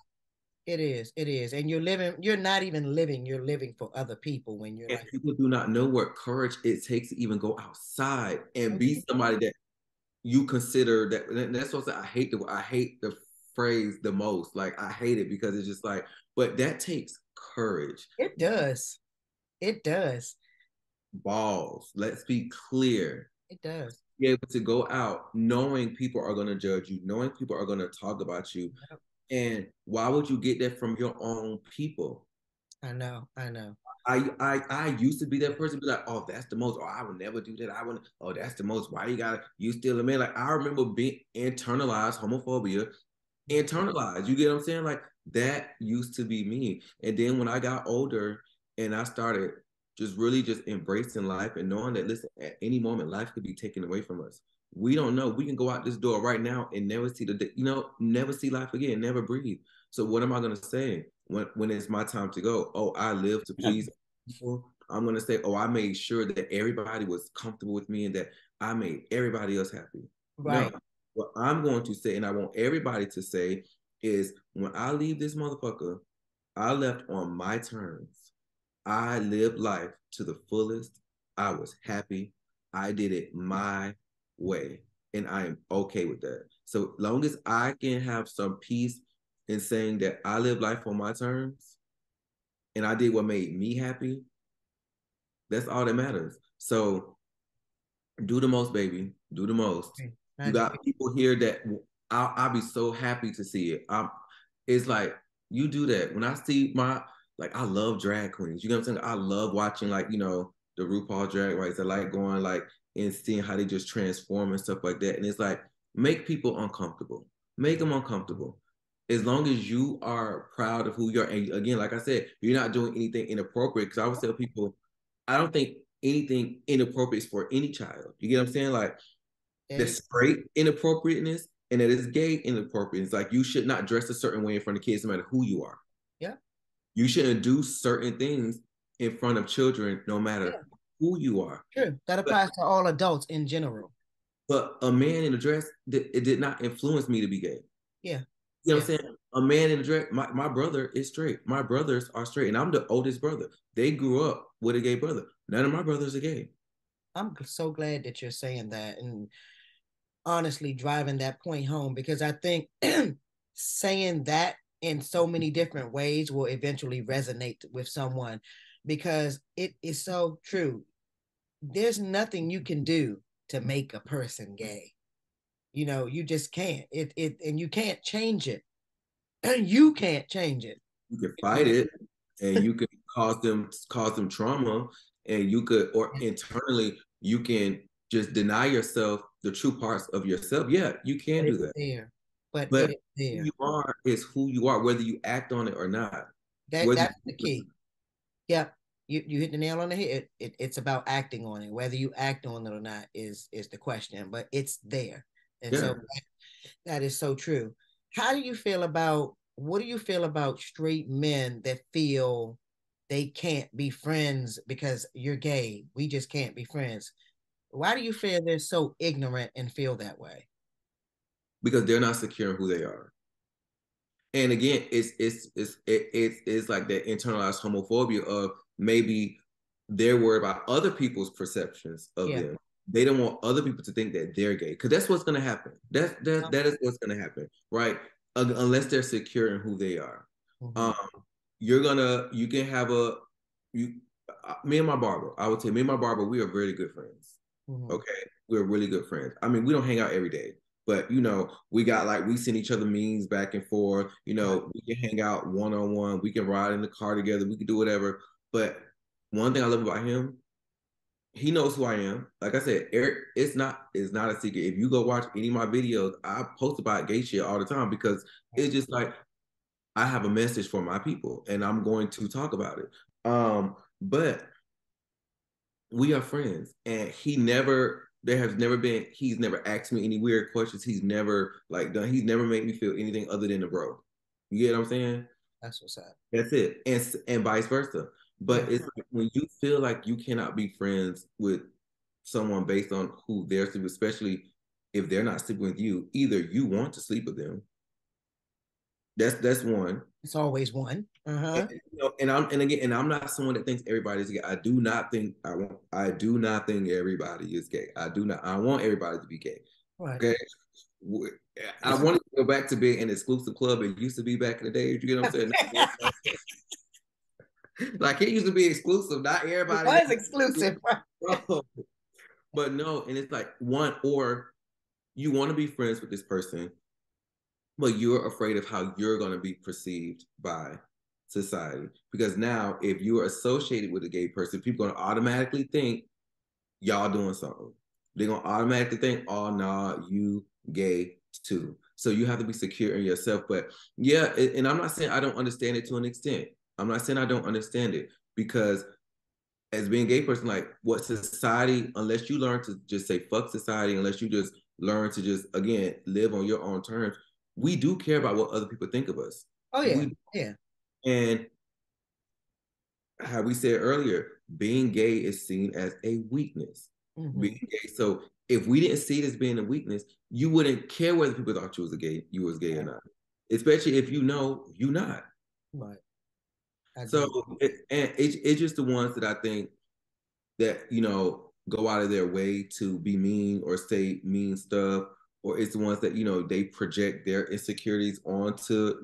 It is. It is. And you're living, you're not even living, you're living for other people when you're And like, people do not know what courage it takes to even go outside and be mhm. somebody that you consider that. And that's what I hate the phrase the most. Like I hate it because it's just like, but that takes courage. It does. It does. Balls. Let's be clear. It does. Be able to go out knowing people are going to judge you, knowing people are going to talk about you. Yep. And why would you get that from your own people? I know. I know. I used to be that person, be like, oh, that's the most, oh, I would never do that. I would, oh, that's the most. Why you still a man? Like I remember being internalized homophobia, internalized. You get what I'm saying? Like that used to be me. And then when I got older and I started just really just embracing life and knowing that listen, at any moment life could be taken away from us. We don't know. We can go out this door right now and never see never see life again, never breathe. So what am I gonna say when it's my time to go? Oh, I live to please people. I'm gonna say, oh, I made sure that everybody was comfortable with me and that I made everybody else happy. No, Right. what I'm going to say, and I want everybody to say, is when I leave this motherfucker, I left on my terms. I lived life to the fullest. I was happy. I did it my way. And I am okay with that. So long as I can have some peace in saying that I live life on my terms and I did what made me happy, that's all that matters. So do the most, baby. Do the most. I You agree. got people here that I'll be so happy to see it. It's like you do that. When I see like I love drag queens. You know what I'm saying? I love watching like, the RuPaul drag race. I like going like and seeing how they just transform and stuff like that. And it's like make people uncomfortable. Make them uncomfortable. As long as you are proud of who you are. And again, like I said, you're not doing anything inappropriate. Because I always tell people, I don't think anything inappropriate is for any child. You get what I'm saying? Like There the you straight inappropriateness and it is gay inappropriateness. Like you should not dress a certain way in front of kids, no matter who you are. Yeah. You shouldn't do certain things in front of children, no matter Yeah. who you are. True. That But applies to all adults in general. but a man in a dress, it did not influence me to be gay. Yeah. You know Yeah. what I'm saying? A man in a dress, my brother is straight. My brothers are straight, and I'm the oldest brother. They grew up with a gay brother. None of my brothers are gay. I'm so glad that you're saying that and honestly driving that point home because I think saying that in so many different ways will eventually resonate with someone because it is so true. There's nothing you can do to make a person gay. You know, you just can't. It and you can't change it. You can't change it. You can You fight know? it, and you can cause them trauma, and you could or internally you can just deny yourself the true parts of yourself. Yeah, you But can do it's that. there. But it But is who there. you are is who you are, whether you act on it or not. That Whether that's the key. Yep. You hit the nail on the head. It's about acting on it. Whether you act on it or not is the question, but it's there. And yeah, so that is so true. How do you feel about what do you feel about straight men that feel they can't be friends because you're gay? We just can't be friends. Why do you feel they're so ignorant and feel that way? because they're not secure in who they are. And again, it's like that internalized homophobia of maybe they're worried about other people's perceptions of Yeah. them. They don't want other people to think that they're gay because that's what's going to happen. That is what's going to happen, right? Unless they're secure in who they are. Mm-hmm. Um, you can have a you. Me and my barber, I would say, me and my barber, we are really good friends. Mm-hmm. Okay, we're really good friends. I mean, we don't hang out every day, but we got like we send each other memes back and forth. Right. We can hang out one on one. We can ride in the car together. We can do whatever. But one thing I love about him, he knows who I am. Like I said, Eric, it's not a secret. If you go watch any of my videos, I post about gay shit all the time because it's just like I have a message for my people and I'm going to talk about it. But we are friends and he's never asked me any weird questions. He's never he's never made me feel anything other than a bro. You get what I'm saying? That's what's up. That's it. And vice versa. Yeah. But it's like when you feel like you cannot be friends with someone based on who they're sleeping, especially if they're not sleeping with you, either you want to sleep with them That's one. It's always one. Uh-huh. And I'm not someone that thinks everybody's gay. I do not think everybody is gay. I want everybody to be gay. Right. Okay. I want to go back to being an exclusive club. It used to be back in the day. You get what I'm saying? Like it used to be exclusive. Not It everybody was had exclusive. bro. But no, and it's like one, or you want to be friends with this person, but you're afraid of how you're going to be perceived by society. Because now, if you're associated with a gay person, people are going to automatically think y'all doing something. They're going to automatically think, oh, nah, you gay too. So you have to be secure in yourself. But yeah, and I'm not saying I don't understand it to an extent. I'm not saying I don't understand it because as being a gay person, like what society, unless you learn to just say fuck society, unless you just learn to just again live on your own terms, we do care about what other people think of us. Oh yeah. We Yeah. and how we said earlier, being gay is seen as a weakness. Mm-hmm. Being gay. So if we didn't see it as being a weakness, you wouldn't care whether people thought you was gay or not. Especially if you know you're not. Right. I So agree. it's just the ones that I think that go out of their way to be mean or say mean stuff, or it's the ones that they project their insecurities onto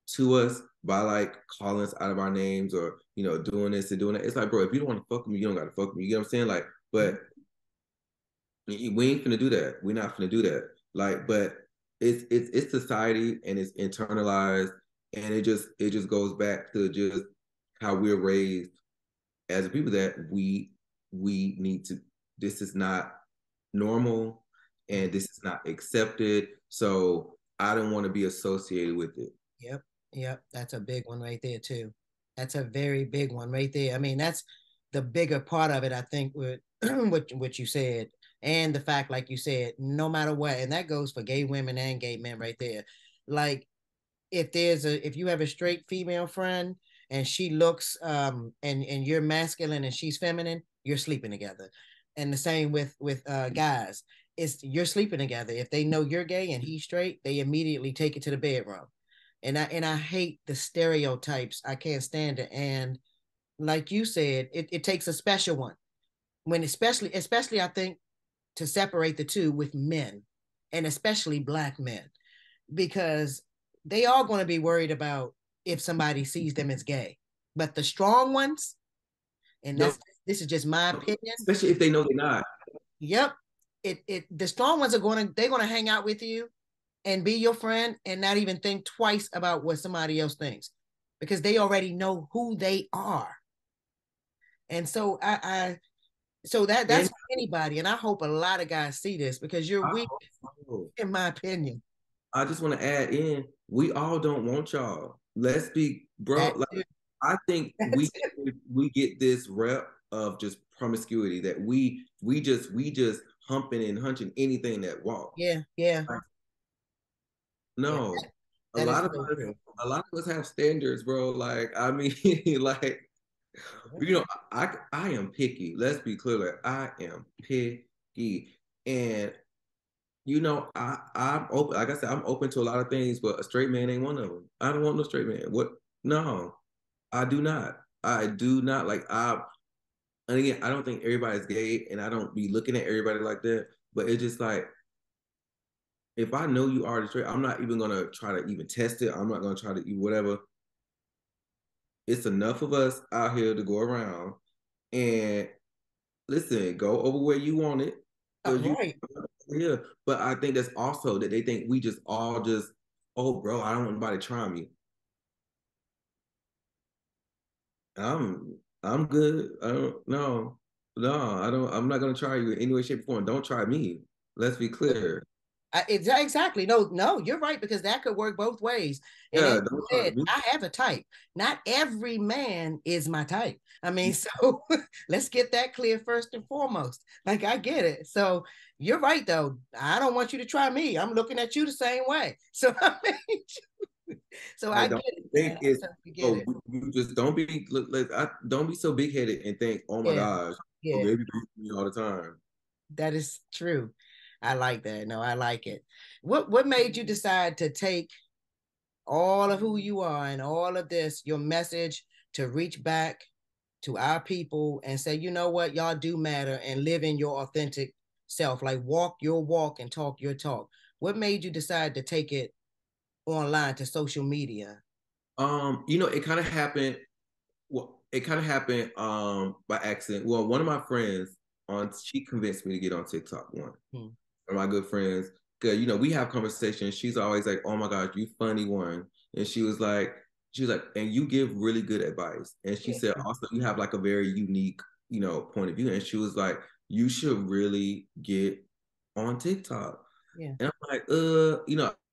to us by like calling us out of our names or doing this and doing that. It's like, bro, if you don't want to fuck with me, you don't got to fuck with me. You know what I'm saying? Like, but we ain't gonna do that. We're not gonna do that. Like, but it's society and it's internalized, and it just goes back to just how we're raised as a people that we need to. This is not normal, and this is not accepted. So I don't want to be associated with it. Yep. Yep. That's a big one right there too. That's a very big one right there. I mean, that's the bigger part of it, I think, with what you said. And the fact, like you said, no matter what, and that goes for gay women and gay men right there. Like if you have a straight female friend and she looks and you're masculine and she's feminine, you're sleeping together. And the same with guys. It's you're sleeping together. If they know you're gay and he's straight, they immediately take it to the bedroom. And I hate the stereotypes. I can't stand it. And like you said, it takes a special one. When especially I think to separate the two with men and especially black men, because they are going to be worried about if somebody sees them as gay. But the strong ones, and No, this is just my opinion. especially if they know they're not. Yep, it the strong ones they're gonna hang out with you and be your friend and not even think twice about what somebody else thinks because they already know who they are. And so I so that's And for anybody, and I hope a lot of guys see this because you're I weak, hope so. in my opinion. I just want to add in, we all don't want y'all. Let's be, bro. That Like, I think we that's we get this rep of just promiscuity that we just humping and hunching anything that walk. yeah, yeah, Like, yeah. no, a That is lot of so us, true. a lot of us have standards, bro. Like, I mean, like, I am picky. Let's be clear. Like, I am picky, and I'm open. Like I said, I'm open to a lot of things, but a straight man ain't one of them. I don't want no straight man. What? No, I do not. I do not. And again, I don't think everybody's gay, and I don't be looking at everybody like that. But it's just like, if I know you already straight, I'm not even gonna try to even test it. I'm not gonna try to eat whatever. It's enough of us out here to go around and listen, go over where you want it, because you Right. yeah. But I think that's also that they think we just all just, oh, bro, I don't want anybody to try me. I'm good. I don't no, no, I don't. I'm not gonna try you in any way, shape, or form. Don't try me. Let's be clear. Exactly. No, no, you're right because that could work both ways. And as Yeah, you don't try said, me. I have a type. Not every man is my type. I mean, so let's get that clear first and foremost. Like I get it. So you're right though. I don't want you to try me. I'm looking at you the same way. So I mean, so I Like, get don't it, man. think I it's totally get oh, it. you just don't be look like don't be so big headed and think, oh my Yeah, gosh, oh yeah, baby beats me all the time. that is true. I like that. No, I like it. What made you decide to take all of who you are and all of this, your message to reach back to our people and say, you know what, y'all do matter, and live in your authentic self, like walk your walk and talk your talk. What made you decide to take it online to social media? It kind of happened. Well, it kind of happened by accident. Well, one of my friends she convinced me to get on TikTok. One of my good friends, because we have conversations. She's always like, "Oh my gosh, you funny one," and she was like, "And you give really good advice." And she said, "Also, you have like a very unique, point of view." And she was like, "You should really get on TikTok." Yeah. And I'm like,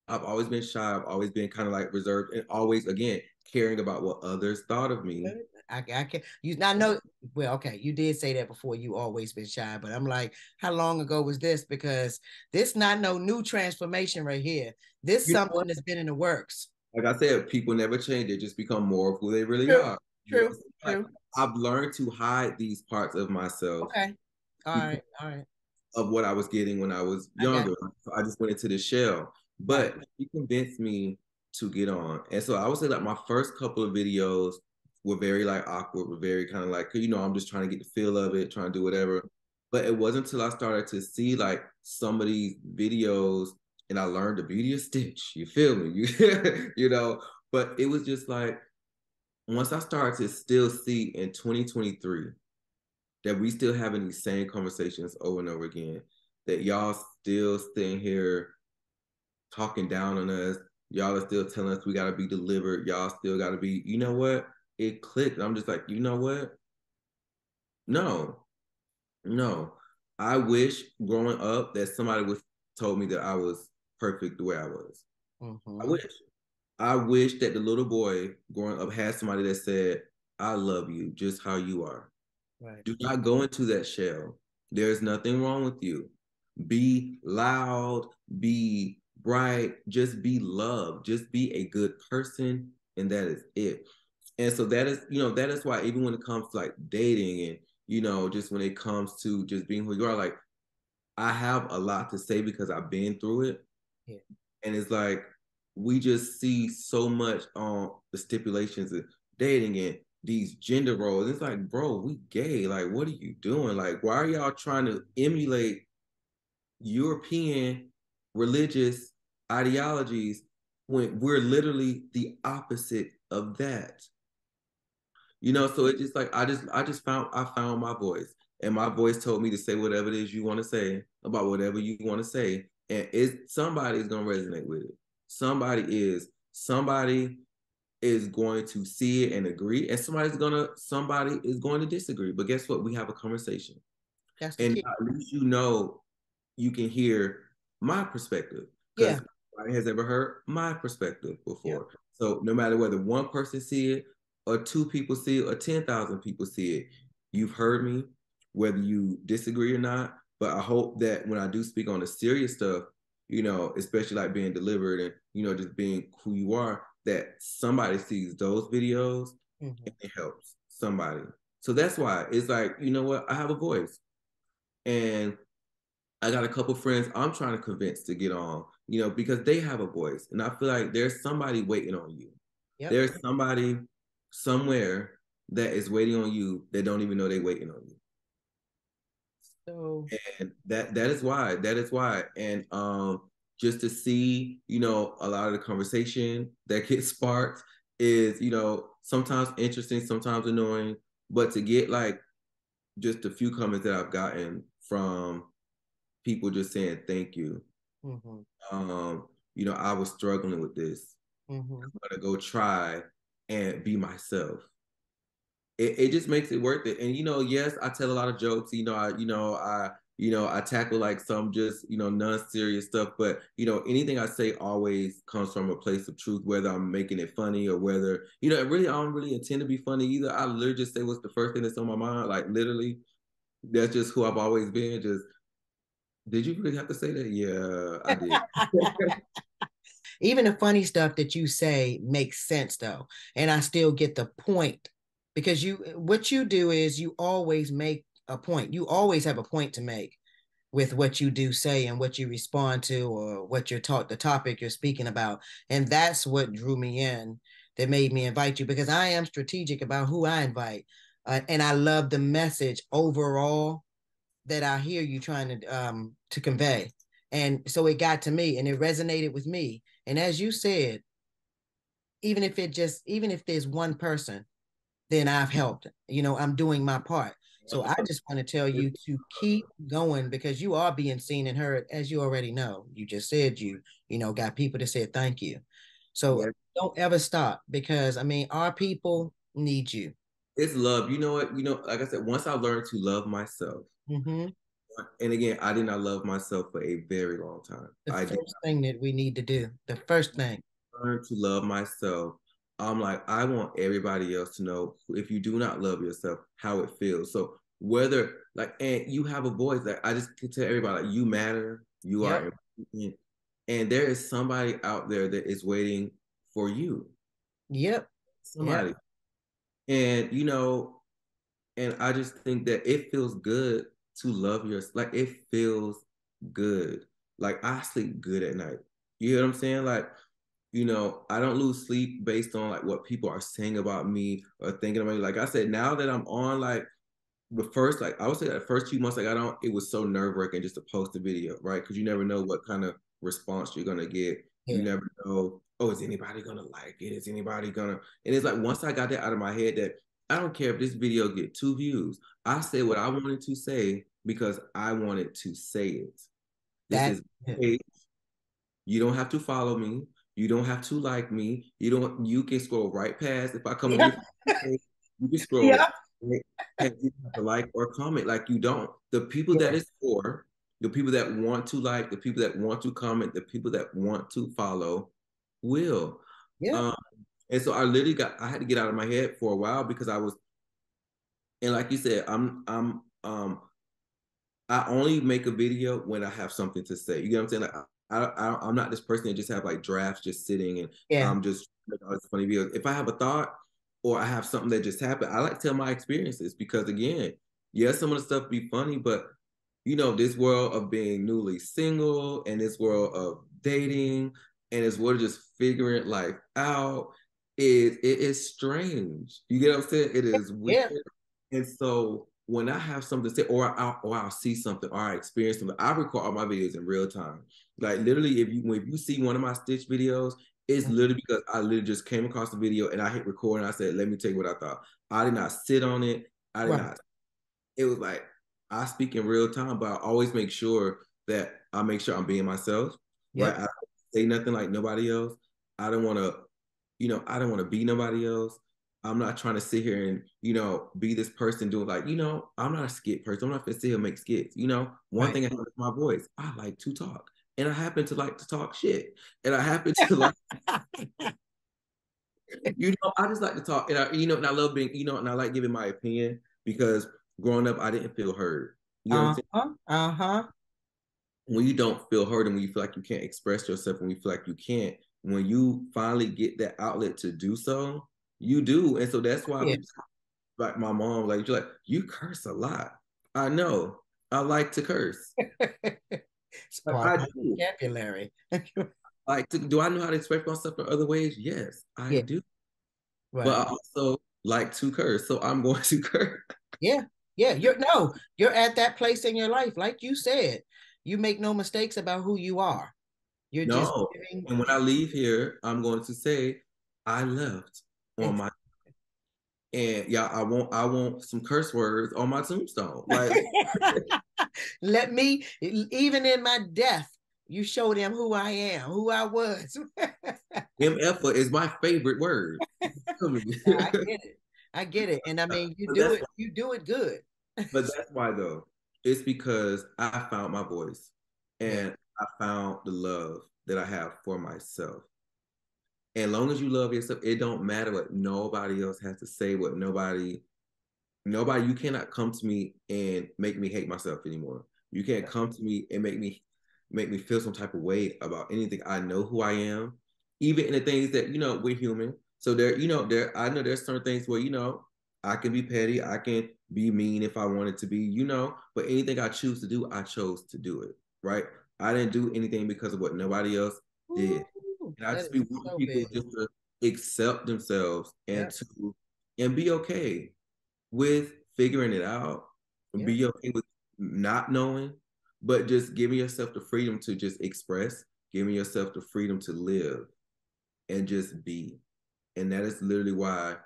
I've always been shy. I've always been kind of like reserved, and always again caring about what others thought of me. I can you not know. Well, okay, you did say that before. You always been shy, but I'm like, how long ago was this? Because this not no new transformation right here. This You know something what? that's been in the works. Like I said, people never change. They just become more of who they really True, are. true, So, like true. I've learned to hide these parts of myself Okay, all because right, all right. of what I was getting when I was I got younger. So I just went into the shell. right. But he convinced me to get on. And so I would say like my first couple of videos were very like awkward, were very kind of like, I'm just trying to get the feel of it, trying to do whatever. But it wasn't until I started to see like some of these videos and I learned the beauty of Stitch. You feel me? But it was just like once I started to still see in 2023 that we still having these same conversations over and over again, that y'all still staying here talking down on us. Y'all are still telling us we got to be delivered. Y'all still got to be, you know what? It clicked. I'm just like, you know what? No, no. I wish growing up that somebody was told me that I was perfect the way I was. I Mm-hmm. wish. I wish that the little boy growing up had somebody that said, I love you just how you are. Right. Do not go into that shell. There's nothing wrong with you. Be loud, be bright, just be loved, just be a good person, and that is it. And so that is why even when it comes to like dating and just when it comes to just being who you are, like I have a lot to say because I've been through it. Yeah. And it's like we just see so much on the stipulations of dating and these gender roles. It's like, bro, we gay. Like, what are you doing? Like, why are y'all trying to emulate European religious ideologies when we're literally the opposite of that? So it's just like I found my voice. And my voice told me to say whatever it is you want to say about whatever you want to say. And somebody is gonna resonate with it. Somebody is going to see it and agree, and somebody is going to disagree. But guess what? We have a conversation. That's the And key. at least you can hear my perspective Yeah. because nobody has ever heard my perspective Yeah. before. So no matter whether one person see it or two people see it or 10,000 people see it, you've heard me, whether you disagree or not. But I hope that when I do speak on the serious stuff, especially like being delivered and, just being who you are, that somebody sees those videos Mm-hmm. and it helps somebody. So that's why it's like, you know what? I have a voice. And I got a couple friends I'm trying to convince to get on, because they have a voice. And I feel like there's somebody waiting on you. Yep. There's somebody somewhere that is waiting on you that don't even know they're waiting on you. So And that is why. That is why. And just to see, a lot of the conversation that gets sparked is, sometimes interesting, sometimes annoying. But to get like just a few comments that I've gotten from people just saying thank you. mm-hmm. I was struggling with this. Mm-hmm. I'm gonna go try and be myself. It just makes it worth it. And yes, I tell a lot of jokes. I tackle like some just non-serious stuff. But anything I say always comes from a place of truth, whether I'm making it funny or whether really I don't really intend to be funny either. I literally just say what's the first thing that's on my mind. Like literally, that's just who I've always been. Just did you really have to say that? Yeah, I did. Even the funny stuff that you say makes sense though, and I still get the point because what you do is you always make a point. You always have a point to make. with what you do say and what you respond to, or what you're taught, the topic you're speaking about. And that's what drew me in, that made me invite you, because I am strategic about who I invite. And I love the message overall that I hear you trying to convey. And so it got to me and it resonated with me. And as you said, even if there's one person, then I've helped. I'm doing my part. So I just want to tell you to keep going, because you are being seen and heard, as you already know. You just said got people that said thank you. So Yeah. don't ever stop, because I mean, our people need you. It's love. You know what? Like I said, once I learned to love myself, Mm-hmm. and again, I did not love myself for a very long time. The I did first thing that we need to do, the first thing. learn to love myself. I'm like, I want everybody else to know, if you do not love yourself, how it feels. So whether like, and you have a voice, like I just can tell everybody, like, you matter, you Yep. are important, and there is somebody out there that is waiting for you. Yep. Yep. Somebody. And and I just think that it feels good to love yourself. Like, it feels good. Like, I sleep good at night. You know what I'm saying? Like, I don't lose sleep based on like what people are saying about me or thinking about me. Like I said, now that I'm on, like, the first, like, I would say that the first 2 months, like, it was so nerve wracking just to post a video, right? Because you never know what kind of response you're gonna get. You Yeah. never know, oh, is anybody gonna like it? Is anybody gonna? And it's like, once I got that out of my head, that I don't care if this video get 2 views. I said what I wanted to say because I wanted to say it. This That is you don't have to follow me. You don't have to like me. You can scroll right past. If I come on yeah. your page, you can scroll Yeah. right past. You don't have to like or comment. Like, you don't. The people that Yeah. it's for, the people that want to like, the people that want to comment, the people that want to follow will. Yeah. Um, and so I had to get out of my head for a while because I was, and like you said, I only make a video when I have something to say. You get what I'm saying? Like, I'm not this person that just have like drafts just sitting and Yeah. I'm just making all these funny videos. If I have a thought or I have something that just happened, I like to tell my experiences because, again, yes, some of the stuff be funny, but this world of being newly single and this world of dating and this world of just figuring life out, it is strange. You get what I'm saying? It is weird. Yeah. And so when I have something to say, or I'll see something, or I experience something, I record all my videos in real time. Like, literally, if you see one of my Stitch videos, it's literally because I literally just came across the video and I hit record and I said, "Let me tell you what I thought." I did not sit on it. I did Right. not. It was like, I speak in real time, but I always make sure that I make sure I'm being myself. Right? Yep. I don't say nothing like nobody else. I don't want to I don't want to be nobody else. I'm not trying to sit here and, be this person doing like, I'm not a skit person. I'm not going to sit here and make skits. One Right. thing I have is my voice. I like to talk. And I happen to like to talk shit. And I happen to like, I just like to talk. And and I love being, and I like giving my opinion because growing up, I didn't feel heard. You know what I'm saying? Uh-huh. Uh-huh. When you don't feel heard and when you feel like you can't express yourself, when you feel like you can't, when you finally get that outlet to do so, you do. And so that's why Yeah. people, like my mom, like, you're like, you curse a lot. I know. I like to curse. It's Like, part I of my do. vocabulary. Do I know how to express myself in other ways? Yes, I Yeah. do. But Right. I also like to curse. So I'm going to curse. Yeah. Yeah. You're at that place in your life. Like you said, you make no mistakes about who you are. You're just No. giving. And when I leave here, I'm going to say I left on my, and yeah, I want some curse words on my tombstone. Like, Let me, even in my death, you show them who I am, who I was. MF is my favorite word. I get it. I get it. And I mean, but that's you do it good. but that's why though. It's because I found my voice Yeah. and I found the love that I have for myself. And long as you love yourself, it don't matter what nobody else has to say, what nobody, you cannot come to me and make me hate myself anymore. You can't come to me and make me feel some type of way about anything. I know who I am, even in the things that, we're human. So there, I know there's certain things where, I can be petty. I can be mean if I wanted to be, you know, but anything I choose to do, I chose to do it. Right. I didn't do anything because of what nobody else did. Ooh, And I that just be is wanting so people big. just to accept themselves Yeah, and be okay with figuring it out. yeah, Be okay with not knowing, but just giving yourself the freedom to just express, giving yourself the freedom to live and just be. And that is literally why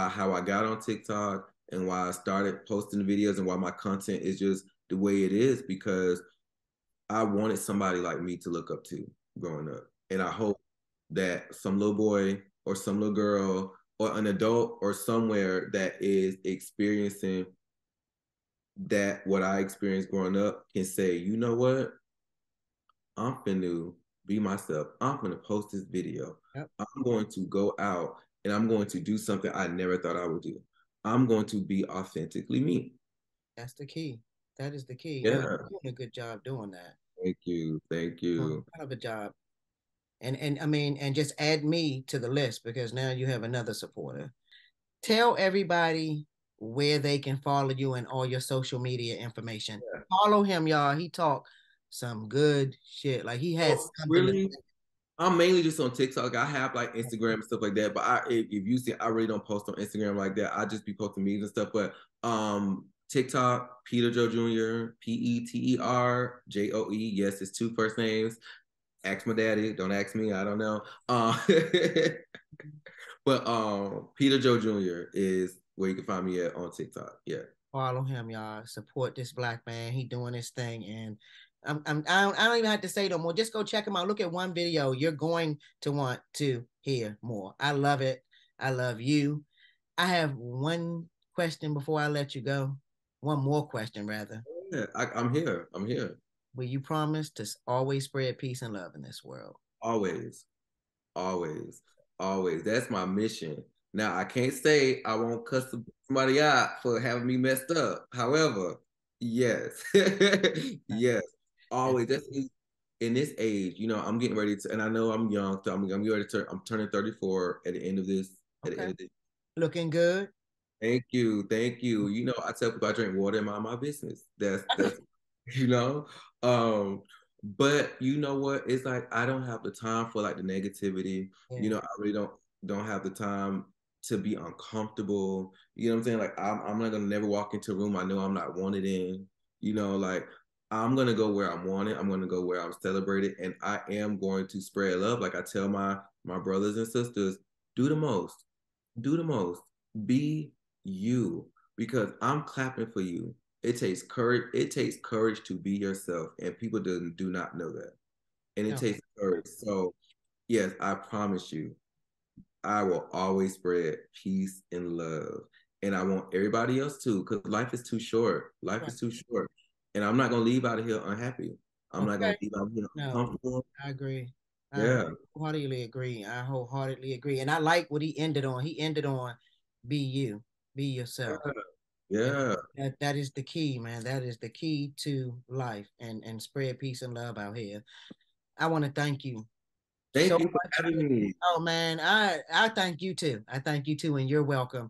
how I got on TikTok and why I started posting videos and why my content is just the way it is because I wanted somebody like me to look up to growing up. And I hope that some little boy or some little girl or an adult or somewhere that is experiencing that what I experienced growing up can say, you know what? I'm finna be myself. I'm finna post this video. yep. I'm going to go out and I'm going to do something I never thought I would do. I'm going to be authentically me. That's the key. That is the key. And Yeah. you're doing a good job doing that. Thank you. Thank Doing you. a hell of a job. And I mean, and just add me to the list because now you have another supporter. Tell everybody where they can follow you and all your social media information. Yeah. Follow him, y'all. He talk some good shit. Like he has Oh, something to really? I'm mainly just on TikTok. I have like Instagram and stuff like that, but if you see, I really don't post on Instagram like that. I just be posting memes and stuff. But TikTok, Peter Joe Jr., Peterjoe. Yes, it's two first names. Ask my daddy. Don't ask me. I don't know. But Peter Joe Jr. is where you can find me at on TikTok. Yeah. follow him, y'all. Support this black man. He doing his thing, and I don't even have to say no more. Just go check him out. Look at one video. You're going to want to hear more. I love it. I love you. I have one question before I let you go. One more question, rather. Yeah, I'm here. I'm here. Will you promise to always spread peace and love in this world? Always. Always, always. That's my mission. Now I can't say I won't cuss somebody out for having me messed up. However, yes, yes, always. That's in this age. You know, I'm getting ready to, and I know I'm young, so I'm getting ready to. I'm turning 34 at the end of this. At the Okay. end of this. Looking good. Thank you, thank you. You know, I tell people I drink water and mind my business. That's you know. But you know what? It's like I don't have the time for like the negativity. You Yeah. know, I really don't have the time to be uncomfortable. You know what I'm saying? Like I'm not gonna never walk into a room I know I'm not wanted in. You know, like I'm gonna go where I'm wanted. I'm gonna go where I'm celebrated, and I am going to spread love. Like I tell my brothers and sisters, do the most, do the most, be you, because I'm clapping for you. It takes courage. It takes courage to be yourself, and people do not know that. And it No. takes courage. So, yes, I promise you, I will always spread peace and love, and I want everybody else to, because life is too short. Life Right. is too short, and I'm not gonna leave out of here unhappy. I'm not gonna Okay. leave out of here No, uncomfortable. I agree. I Yeah, wholeheartedly agree. I wholeheartedly agree. And I like what he ended on. He ended on be you, be yourself. yeah, And yeah. that is the key, man. That is the key to life and spread peace and love out here. I want to thank you so Thank you for much. having me. Oh man, I thank you too. I thank you too, and you're welcome.